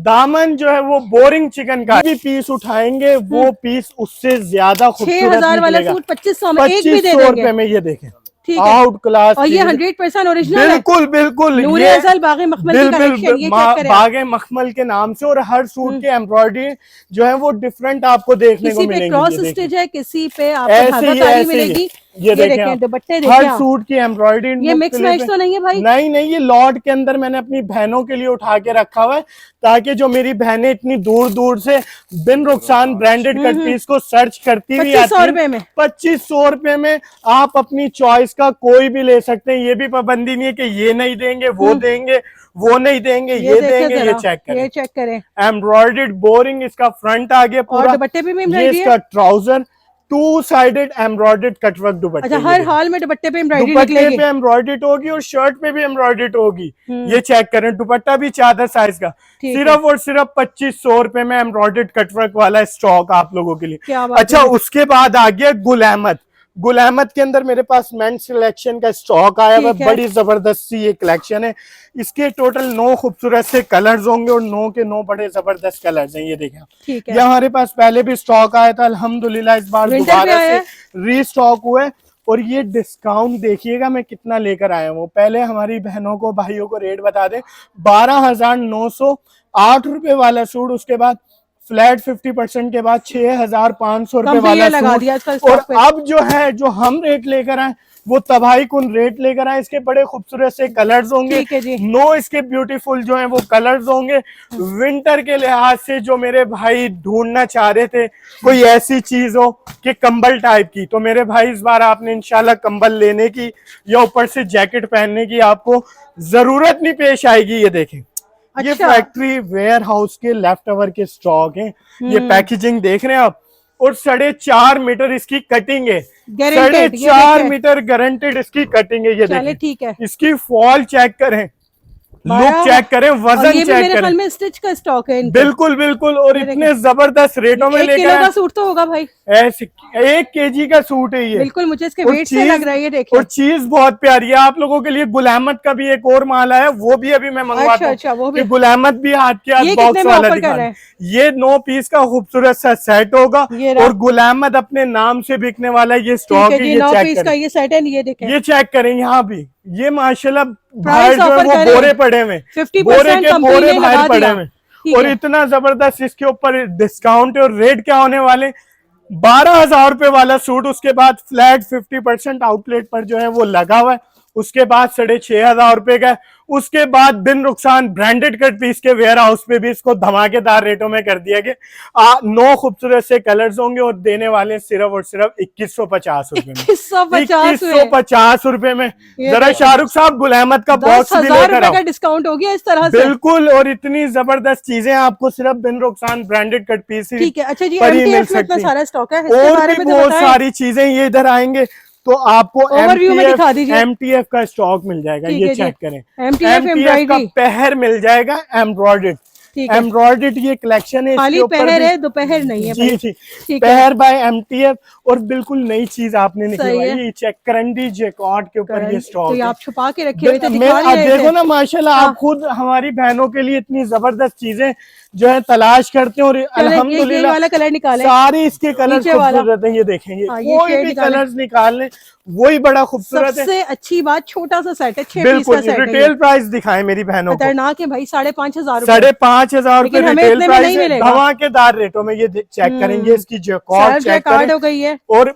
दामन जो है वो बोरिंग चिकन का भी पीस उठाएंगे, वो पीस उससे ज्यादा खूबसूरत 6,000 वाला सूट 2500 में रुपए में। ये देखें, ठीक है। Out class. और ये 100% ओरिजिनल है। बिल्कुल बिल्कुल, नूरे ये अज़ल बागे मखमल की कलेक्शन, ये चेक करें आप। बागे मखमल के नाम से, और हर सूट की एम्ब्रॉयडरी जो है वो डिफरेंट आपको देखने को किसी पे मिलेंगी। क्रॉस ये स्टिच है, किसी पे आपको ऐसे ही धागाकारी ऐसे ही मिलेगी। ये देखें आप, दुपट्टे हर देखें आप। सूट की एम्ब्रॉयडरी। ये मिक्स मैच तो नहीं है भाई? नहीं नहीं, ये लॉट के अंदर मैंने अपनी बहनों के लिए उठा के रखा हुआ है, ताकि जो मेरी बहनें इतनी दूर दूर से बिन रुखसान ब्रांडेड कट पीस को सर्च करती हुई आती 2500 रुपए में। 2500 रुपए में आप अपनी चॉइस का कोई भी ले सकते हैं। ये भी पाबंदी नहीं है कि ये नहीं देंगे, वो देंगे, वो नहीं देंगे, ये देंगे। ये चेक करें, ये चेक करें। एम्ब्रॉयडर्ड बोरिंग इसका फ्रंट आ गया पूरा। और दुपट्टे पे भी ये एम्ब्रॉयडरी है। इसका ट्राउजर 2 साइडेड एम्ब्रॉयडर्ड कटवर्क दुपट्टे। अच्छा, हर हाल में दुपट्टे पे एम्ब्रॉयडरी दुपट्टे निकलेगी। पे एम्ब्रॉयडर्ड होगी और शर्ट पे भी एम्ब्रॉयडर्ड होगी। ये चेक करें, दुपट्टा भी चादर साइज का। सिर्फ और सिर्फ 2500 रुपए में एम्ब्रॉयडर्ड कटवर्क वाला स्टॉक आप लोगों के लिए। अच्छा, उसके बाद आ गया गुल अहमद। गुल अहमद के अंदर मेरे पास मेंस सिलेक्शन का स्टॉक आया हुआ, बड़ी जबरदस्त सी ये कलेक्शन है। इसके टोटल 9 खूबसूरत से कलर्स होंगे और 9 के 9 बड़े जबरदस्त कलर्स हैं। ये देखें, ये हमारे पास पहले भी स्टॉक आया था, अल्हम्दुलिल्लाह इस बार दोबारा से रीस्टॉक हुआ है। और ये डिस्काउंट देखिएगा मैं कितना लेकर आया हूँ। पहले हमारी बहनों को भाइयों को रेट बता दें, 12,908 रुपए वाला सूट, उसके बाद फ्लैट 50% के बाद 6,500 रुपए वाला लगा दिया सूट। और अब जो है, जो हम रेट लेकर आए वो तबाही कुन रेट लेकर आए। इसके बड़े खूबसूरत से कलर्स होंगे, 9 इसके ब्यूटीफुल जो हैं वो कलर्स होंगे। विंटर के लिहाज से जो मेरे भाई ढूंढना चाह रहे थे कोई ऐसी चीज हो कि कंबल टाइप की, तो मेरे भाई इस बार आपने इंशाल्लाह कंबल लेने की या ऊपर से जैकेट पहनने की आपको जरूरत नहीं पेश आएगी। ये देखें, ये फैक्ट्री वेयर हाउस के लेफ्ट ओवर के स्टॉक हैं। ये पैकेजिंग देख रहे हैं आप, और 4.5 मीटर इसकी कटिंग है। 4.5 मीटर गारंटेड इसकी कटिंग है। ये देखें, ठीक है। इसकी फॉल चेक करें, लुक चेक करें, वजन चेक करें। मेरे ख्याल में स्टिच का स्टॉक है इनके। बिल्कुल बिल्कुल, और इतने जबरदस्त रेटों में लेकर 1 किलो का सूट तो होगा भाई, ऐसे 1 kg का सूट है ये। बिल्कुल मुझे इसके वेट से लग रहा है। ये देखिए, और चीज बहुत प्यारी है। आप लोगों के लिए गुल अहमद का भी एक और माल है, वो भी अभी मैं मंगवाता हूँ। अच्छा, वो भी गुल अहमद भी हाथ के हाथ बॉक्स वाला दिखा रहे हैं। ये 9 पीस का खूबसूरत सा सेट होगा, और गुल अहमद अपने नाम से बिकने वाला ये स्टॉक है। ये 9 पीस का ये सेट है। ये देखें, ये चेक करें, यहाँ भी ये माशाल्लाह बाहर जो है वो बोरे पड़े हुए, बोरे के बोरे बाहर पड़े हुए, और इतना जबरदस्त इसके ऊपर डिस्काउंट है। और रेट क्या होने वाले, 12,000 रुपए वाला सूट, उसके बाद फ्लैट 50% आउटलेट पर जो है वो लगा हुआ है, उसके बाद 6,500 रुपए का, उसके बाद बिन रुखसान ब्रांडेड कट पीस के वेयर हाउस पे भी इसको धमाकेदार रेटों में कर दिया गया। 9 खूबसूरत से कलर्स होंगे और देने वाले सिर्फ और सिर्फ 2150 रुपए में। 2150 रुपए में। जरा शाहरुख साहब गुल अहमद का बॉक्स भी लेकर आओ, डिस्काउंट हो गया इस तरह से। बिल्कुल, और इतनी जबरदस्त चीजें आपको सिर्फ बिन रुखसान ब्रांडेड कट पीस ठीक है। अच्छा जी, एमटीएफ में इतना सारा स्टॉक है, और भी बहुत सारी चीजें ये इधर आएंगे तो आपको एमटीएफ का स्टॉक मिल जाएगा। ये चेक करें, एमटीएफ का पहर मिल जाएगा एम्ब्रॉयडर्ड। एम्ब्रॉयडर्ड ये कलेक्शन है, खाली पहर है, दोपहर नहीं है। जी जी, पहर बाय एमटीएफ, और बिल्कुल नई चीज आपने निकलवाई है। ये चेक करंडी जैकॉट के ऊपर ये स्टॉक तो आप छुपा के रखे हुए थे, देखो ना माशाल्लाह, आप खुद हमारी बहनों के लिए इतनी जबरदस्त चीजें जो है तलाश करते हैं। और अल्हम्दुलिल्लाह वाला कलर निकाले, सारे इसके कलर खूबसूरत हैं। ये देखेंगे, कोई भी कलर्स निकाल लें वही बड़ा खूबसूरत है। सबसे अच्छी बात, छोटा सा सेट है, 6 पीस का सेट है। रिटेल प्राइस दिखाएं मेरी बहनों को, खतरनाक है भाई, 5,500 5,500 रुपए रिटेल प्राइस है, धमाकेदार रेटों में। ये चेक करेंगे, इसकी जैकॉट चेक करें, हो गई है, और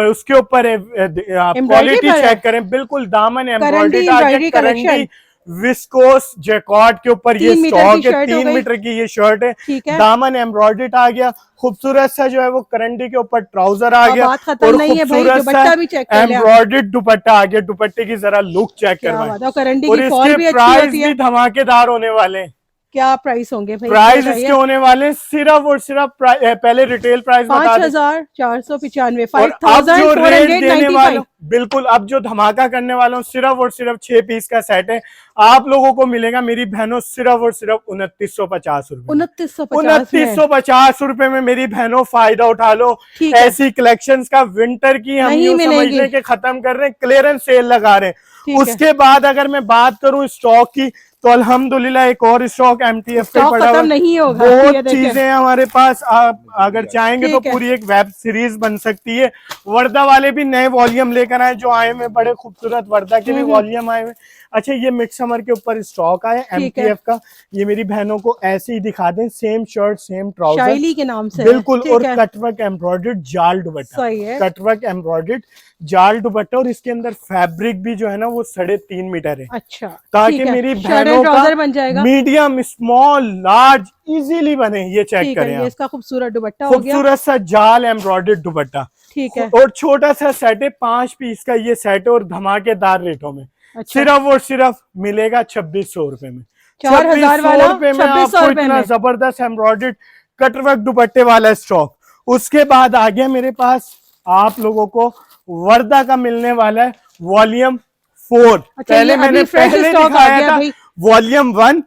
उसके ऊपर क्वालिटी चेक करें, बिल्कुल दामन एम्ब्रॉयडरी आ गया, करंडी विस्कोस जैकॉट के ऊपर ये स्टॉक है। 3 मीटर की ये शर्ट है, दामन एम्ब्रॉयडरी आ गया, खूबसूरत सा जो है वो करंडी के ऊपर ट्राउजर आ गया, और खूबसूरत सा एम्ब्रॉयडर्ड दुपट्टा आ गया। दुपट्टे की जरा लुक चेक करवाएं, और इसके प्राइस भी धमाकेदार होने वाले हैं। क्या प्राइस होंगे भाई? प्राइस इसके होने वाले सिर्फ और सिर्फ पहले रिटेल प्राइस 5,495, 5,495। बिल्कुल, अब जो धमाका करने वाला हूँ, सिर्फ और सिर्फ 6 पीस का सेट है, आप लोगों को मिलेगा मेरी बहनों सिर्फ और सिर्फ 2950 रुपए। 2950 रुपए में मेरी बहनों फायदा उठा लो। ऐसी कलेक्शंस का विंटर की हम यूं समझने के खत्म कर रहे हैं, क्लियरेंस सेल लगा रहे हैं। उसके बाद अगर मैं बात करूं स्टॉक की, तो अल्हम्दुलिल्लाह एक और स्टॉक एमटीएफ पे स्टॉक पड़ा हुआ खत्म है। नहीं होगा। बहुत ये देखें। चीजें हैं हमारे पास, आप अगर चाहेंगे तो ठीक है। पूरी एक वेब सीरीज बन सकती है। वर्दा वाले भी नए वॉल्यूम लेकर आए जो आए हुए, बड़े खूबसूरत वर्दा के भी वॉल्यूम आए हुए। अच्छा, ये मिक्स समर के ऊपर स्टॉक आया ठीक है। एमटीएफ का। ये मेरी बहनों को ऐसे ही दिखा दें, सेम शर्ट सेम ट्राउजर शाइली के नाम से है। बिल्कुल, ठीक और है। कटवर्क एम्ब्रॉयडर्ड जाल दुपट्टा, सही है। कटवर्क एम्ब्रॉयडर्ड जाल दुपट्टा, और इसके अंदर फैब्रिक भी जो है ना वो 3.5 मीटर है, अच्छा, ताकि ठीक है। मेरी शर्ट एंड बहनों ट्राउजर का बन जाएगा। मीडियम स्मॉल लार्ज इजीली बने। ये चेक ठीक है, करें ये आप, इसका खूबसूरत दुपट्टा हो गया। खूबसूरत सा जाल एम्ब्रॉयडर्ड दुपट्टा, ठीक है। और छोटा सा सेट है, 5 पीस का ये सेट है, और धमाकेदार रेटों में। अच्छा। सिर्फ और सिर्फ मिलेगा 2600 रुपए में। 4000 वाला रुपए में 2600 आपको रुपए इतना में। जबरदस्त एम्ब्रॉयडर्ड कटवर्क दुपट्टे वाला स्टॉक। उसके बाद आ गया मेरे पास आप लोगों को वर्दा का मिलने वाला है वॉल्यूम 4। अच्छा, पहले ये मैंने अभी फ्रेश पहले स्टॉक आ दिखाया गया था भाई। वॉल्यूम 1,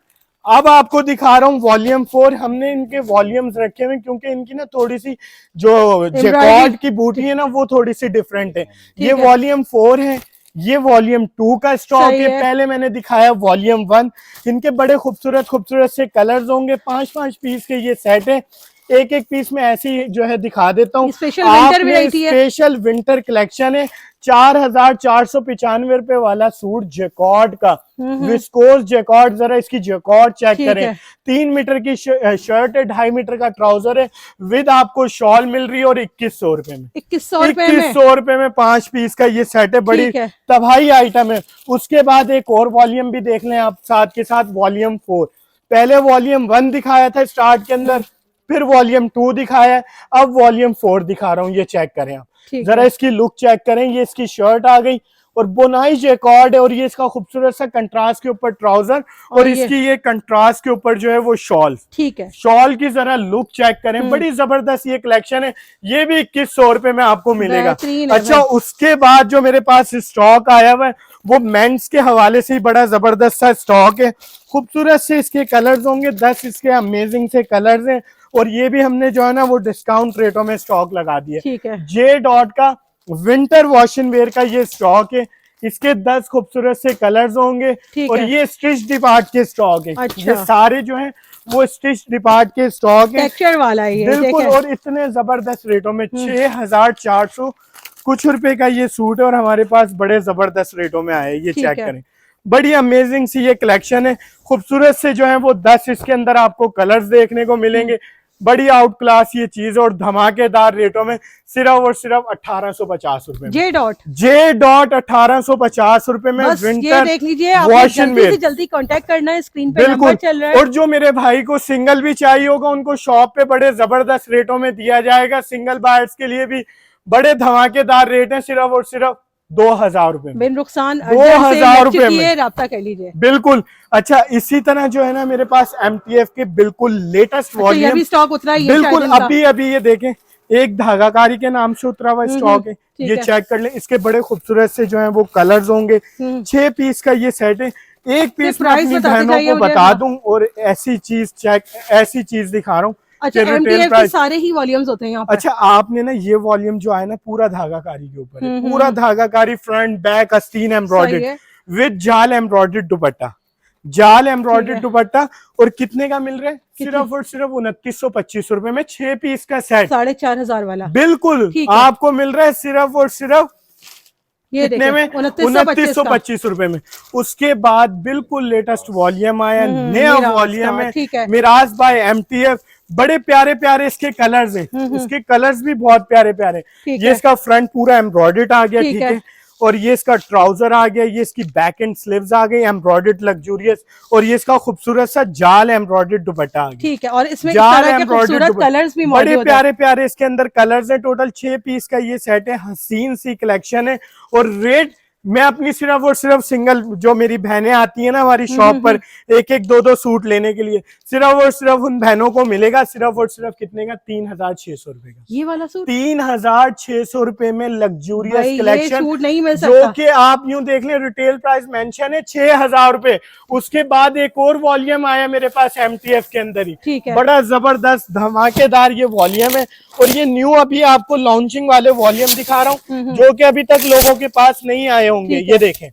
अब आपको दिखा रहा हूँ वॉल्यूम 4। हमने इनके वॉल्यूम्स रखे हुए क्योंकि इनकी ना थोड़ी सी जो जैकॉर्ड की बूटी है ना वो थोड़ी सी डिफरेंट है। ये है। वॉल्यूम 4 है, ये वॉल्यूम 2 का स्टॉक सही है। है। पहले मैंने दिखाया वॉल्यूम 1। इनके बड़े खूबसूरत खूबसूरत से कलर्स होंगे, 5-5 पीस के ये सेट है। एक एक पीस में ऐसी जो है दिखा देता हूँ। स्पेशल विंटर वैरायटी है। स्पेशल विंटर कलेक्शन है। 4495 रुपए वाला सूट जैकॉर्ड का, विस्कोस जैकॉर्ड। जरा इसकी जैकॉर्ड चेक करें। 3 मीटर की शर्ट है, 2.5 मीटर का ट्राउजर है, विद आपको शॉल मिल रही है, और 2100 रुपए में। 2100 रुपए में 5 पीस का ये सेट है। बड़ी ठीक है। तबाही आइटम है। उसके बाद एक और वॉल्यूम भी देख लें आप साथ के साथ, वॉल्यूम 4। पहले वॉल्यूम 1 दिखाया था स्टार्ट के अंदर, फिर वॉल्यूम 2 दिखाया है, अब वॉल्यूम 4 दिखा रहा हूँ। ये चेक करें आप, जरा इसकी लुक चेक करें। ये इसकी शर्ट आ गई, और बोनाई जैकॉर्ड है, और ये इसका खूबसूरत सा कंट्रास्ट के ऊपर ट्राउजर, और इसकी ये कंट्रास्ट के ऊपर जो है वो शॉल। ठीक है। शॉल की जरा लुक चेक करें, बड़ी जबरदस्त ये कलेक्शन है। ये भी 2100 रुपए में आपको मिलेगा। अच्छा, उसके बाद जो मेरे पास स्टॉक आया हुआ है वो मेंस के हवाले से ही बड़ा जबरदस्त सा स्टॉक है। खूबसूरत से इसके कलर्स होंगे, 10 इसके अमेजिंग से कलर्स हैं, और ये भी हमने जो है ना वो डिस्काउंट रेटों में स्टॉक लगा दिया। ठीक है। जे डॉट का विंटर वॉशिंग वेयर का ये स्टॉक है। इसके 10 खूबसूरत से कलर्स होंगे, और ये स्टिच डिपार्ट के स्टॉक है। अच्छा। ये सारे जो हैं वो स्टिच डिपार्ट के स्टॉक है, टेक्सचर वाला है ये, बिल्कुल, और इतने जबरदस्त रेटों में। 6400 कुछ रुपए का ये सूट है, और हमारे पास बड़े जबरदस्त रेटों में आए। ये चेक करें, बड़ी अमेजिंग सी ये कलेक्शन है। खूबसूरत से जो है वो 10 इसके अंदर आपको कलर्स देखने को मिलेंगे। बड़ी आउट क्लास ये चीज, और धमाकेदार रेटों में, सिर्फ और सिर्फ 1850 रुपए। जे डॉट 1850 रुपए में विंटर देख लीजिए, वॉशिंग वेयर। जल्दी कांटेक्ट करना है, स्क्रीन पे नंबर चल रहा है। और जो मेरे भाई को सिंगल भी चाहिए होगा उनको शॉप पे बड़े जबरदस्त रेटों में दिया जाएगा। सिंगल बायर्स के लिए भी बड़े धमाकेदार रेट है, सिर्फ और सिर्फ 2000 रुपए में। 2000 रुपए में राब्ता कर लीजिए, बिल्कुल। अच्छा, इसी तरह जो है ना मेरे पास एमटीएफ के बिल्कुल लेटेस्ट वॉल्यूम, ये भी स्टॉक उतरा ही है बिल्कुल अभी ये देखें, एक धागाकारी के नाम से उतरा हुआ स्टॉक है। ये चेक कर ले, इसके बड़े खूबसूरत से जो है वो कलर्स होंगे। 6 पीस का ये सेट है। एक पीस मैं अपनी बहनों को बता दूं, और ऐसी चीज दिखा रहा हूँ। अच्छा, एमटीएफ के सारे ही वॉल्यूम्स होते हैं यहाँ पर। अच्छा, आपने ना ये वॉल्यूम जो है ना पूरा धागाकारी के ऊपर है, पूरा धागाकारी, फ्रंट बैक आस्तीन एम्ब्रॉयडर्ड विद जाल एम्ब्रॉयडर्ड दुपट्टा, जाल एम्ब्रॉयडर्ड दुपट्टा। और कितने का मिल रहा है? सिर्फ और सिर्फ 2925 रुपए में 6 पीस का सेट, 4500 वाला। बिल्कुल आपको मिल रहा है सिर्फ और सिर्फ ये कितने में? 2925 रुपए में। उसके बाद बिल्कुल लेटेस्ट वॉल्यूम आया, नया वॉल्यूम है, मिराज बाय एमटीएफ। बड़े प्यारे प्यारे इसके कलर्स हैं, इसके कलर्स भी बहुत प्यारे प्यारे। ये इसका फ्रंट पूरा एम्ब्रॉयडर्ड आ गया, ठीक है, और ये इसका ट्राउजर आ गया, ये इसकी बैक एंड स्लीव्स आ गई एम्ब्रॉयडर्ड लग्जूरियस, और ये इसका खूबसूरत सा जाल एम्ब्रॉयडर्ड दुपट्टा आ गया, ठीक है, और इसमें जाल एम्ब्रॉयडर्ड कलर्स भी मौजूद बड़े प्यारे प्यारे इसके अंदर कलर्स है। टोटल 6 पीस का ये सेट है, हसीन सी कलेक्शन है। और रेट मैं अपनी सिर्फ और सिर्फ सिंगल जो मेरी बहनें आती है ना हमारी शॉप पर एक एक दो सूट लेने के लिए, सिर्फ और सिर्फ उन बहनों को मिलेगा सिर्फ और सिर्फ कितने का? 3600 रुपए का। ये वाला सूट 3600 रुपए में लग्जूरियस कलेक्शन, सूट नहीं मिल सकता। जो कि आप यूं देख लें रिटेल प्राइस मेंशन है 6000 रुपए। उसके बाद एक और वॉल्यूम आया मेरे पास एमटीएफ के अंदर ही, ठीक है, बड़ा जबरदस्त धमाकेदार ये वॉल्यूम है। और ये न्यू अभी आपको लॉन्चिंग वाले वॉल्यूम दिखा रहा हूँ जो कि अभी तक लोगों के पास नहीं आए होंगे। ये देखें,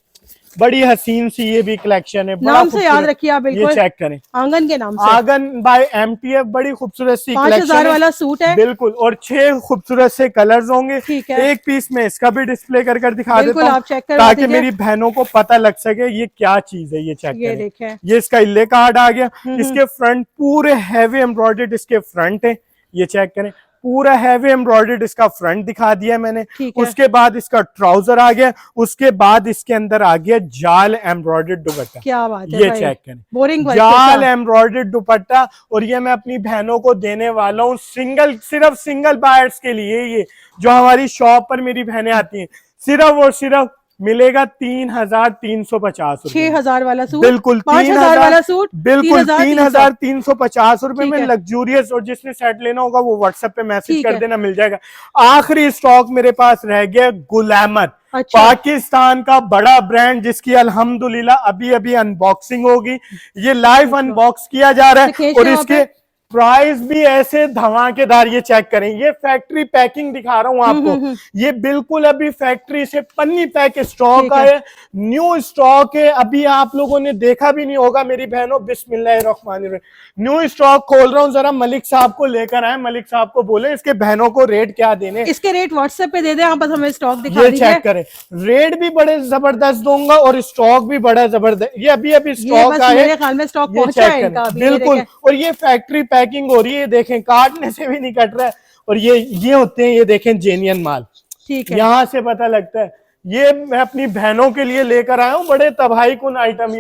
बड़ी हसीन सी ये भी कलेक्शन है, बड़ा नाम से याद खूबसूरत। रखिए आप ये बिल्कुल, चेक करें, आंगन के नाम से। आंगन बाय MTF, बड़ी खूबसूरत सी 5000 वाला सूट है बिल्कुल, और 6 खूबसूरत से कलर्स होंगे। ठीक है। एक पीस में इसका भी डिस्प्ले कर दिखा बिल्कुल, देता हूँ, आप चेक करवा ताकि दीजिए। मेरी बहनों को पता लग सके ये क्या चीज है। ये चेक ये करें, देखें, ये इसका इल्ले कार्ड आ गया। इसके फ्रंट पूरे हैवी एम्ब्रॉयडर्ड इसके फ्रंट है। ये चेक करें, पूरा हैवी एम्ब्रॉयडर्ड इसका फ्रंट दिखा दिया मैंने। ठीक है। उसके बाद इसका ट्राउजर आ गया, उसके बाद इसके अंदर आ गया जाल एम्ब्रॉयडर्ड दुपट्टा। क्या बात है ये भाई, चेक करें, बोरिंग जाल एम्ब्रॉयडर्ड दुपट्टा। और ये मैं अपनी बहनों को देने वाला हूँ सिर्फ सिंगल बायर्स के लिए। ये जो हमारी शॉप पर मेरी बहनें आती हैं, सिर्फ और सिर्फ मिलेगा 3350 रुपए। 6000 वाला सूट, बिल्कुल 5000 वाला सूट, बिल्कुल 3350 3350 रुपए ठीक में है। लग्जूरियस। और जिसने सेट लेना होगा वो व्हाट्सएप पे मैसेज ठीक कर है। देना, मिल जाएगा। आखिरी स्टॉक मेरे पास रह गया गुल अहमद, अच्छा। पाकिस्तान का बड़ा ब्रांड, जिसकी अल्हम्दुलिल्लाह अभी अभी अनबॉक्सिंग होगी। ये लाइव अनबॉक्स किया जा रहा है और इसके प्राइस भी ऐसे धमाकेदार। ये चेक करें, ये फैक्ट्री पैकिंग दिखा रहा हूं आपको। ये बिल्कुल अभी फैक्ट्री से पन्नी पैक स्टॉक है, न्यू स्टॉक है, अभी आप लोगों ने देखा भी नहीं होगा मेरी बहनों। बिस्मिल्लाहिर्रहमानिर्रहीम, न्यू स्टॉक खोल रहा हूं, जरा मलिक साहब को लेकर आए, मलिक साहब को बोले इसके बहनों को रेट क्या देने। इसके रेट व्हाट्सएप पे दे दें आप, बस हमें स्टॉक दिखा ये दीजिए। चेक करें, रेट भी बड़े जबरदस्त दूंगा और स्टॉक भी बड़ा जबरदस्त। ये अभी स्टॉक आया, मेरे ख्याल में स्टॉक पहुंचा है इनका अभी। बिल्कुल। और ये फैक्ट्री पैकिंग हो रही है, देखें काटने से भी नहीं कट रहा है। और ये होते हैं, ये देखें जेन्युइन माल, ठीक है, यहाँ से पता लगता है। ये मैं अपनी बहनों के लिए लेकर आया हूँ, बड़े तबाही कुन आइटम।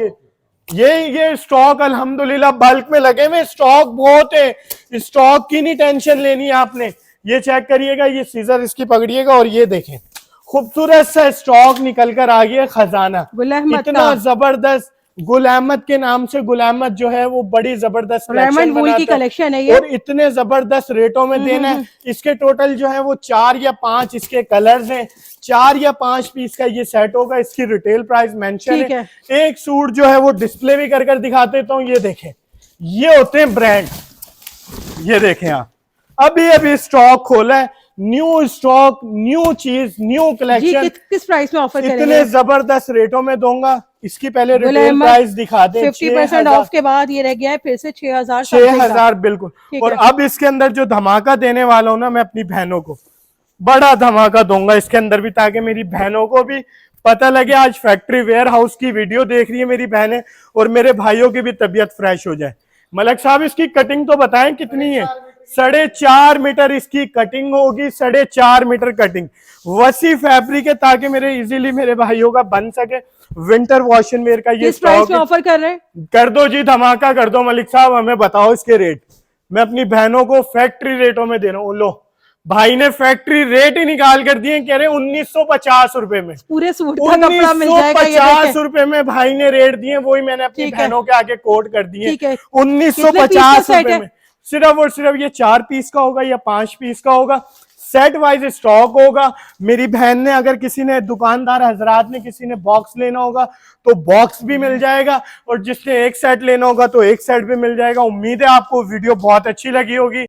ये स्टॉक अल्हम्दुलिल्लाह बल्क में लगे हुए, स्टॉक बहुत है, स्टॉक की नहीं टेंशन लेनी आपने। ये चेक करिएगा, ये सीजर इसकी पकड़िएगा और ये देखें खूबसूरत सा स्टॉक निकल कर आ गया। खजाना गुल अहमद इतना जबरदस्त, गुल अहमद के नाम से गुल अहमद जो है वो बड़ी जबरदस्त कलेक्शन है ये, और इतने जबरदस्त रेटों में देना है। इसके टोटल जो है वो 4 या 5 इसके कलर्स हैं, 4 या 5 पीस का ये सेट होगा। इसकी रिटेल प्राइस मेंशन है। एक सूट जो है वो डिस्प्ले भी कर दिखा देता हूँ। ये देखें, ये होते हैं ब्रांड। ये देखें आप, अभी स्टॉक खोला है, न्यू स्टॉक, न्यू चीज, न्यू कलेक्शन। किस प्राइस में ऑफर करेंगे? इतने जबरदस्त रेटों में दूंगा। इसकी पहले रिटेल प्राइस दिखा दें। 50% ऑफ के बाद ये रह गया है फिर से 6000। 6000 बिल्कुल। और अब इसके अंदर जो धमाका देने वाला हूं ना, मैं अपनी बहनों को बड़ा धमाका दूंगा इसके अंदर भी, ताकि मेरी बहनों को भी पता लगे आज फैक्ट्री वेयर हाउस की वीडियो देख रही है मेरी बहनें, और मेरे भाइयों की भी तबीयत फ्रेश हो जाए। मलक साहब, इसकी कटिंग तो बताएं कितनी है? 4.5 मीटर इसकी कटिंग होगी, 4.5 मीटर कटिंग, वसी फैब्रिक है, ताकि मेरे इजीली मेरे भाइयों का बन सके। विंटर वॉशन वेयर का ये स्टॉक ऑफर कर रहे हैं, कर दो जी, धमाका कर दो। मलिक साहब हमें बताओ इसके रेट, मैं अपनी बहनों को फैक्ट्री रेटों में दे रहा हूँ। लो, भाई ने फैक्ट्री रेट ही निकाल कर दिए, कह रहे 1950 रुपए में पूरे सूट का कपड़ा मिल जाएगा। 1950 रुपए में भाई ने रेट दिए, वही मैंने अपनी बहनों के आगे कोट कर दिए। 1950 रुपए में सिर्फ और सिर्फ ये 4 पीस का होगा या 5 पीस का होगा, सेट वाइज स्टॉक होगा। मेरी बहन ने, अगर किसी ने, दुकानदार हजरात ने, किसी ने बॉक्स लेना होगा तो बॉक्स भी मिल जाएगा, और जिसने एक सेट लेना होगा तो एक सेट भी मिल जाएगा। उम्मीद है आपको वीडियो बहुत अच्छी लगी होगी।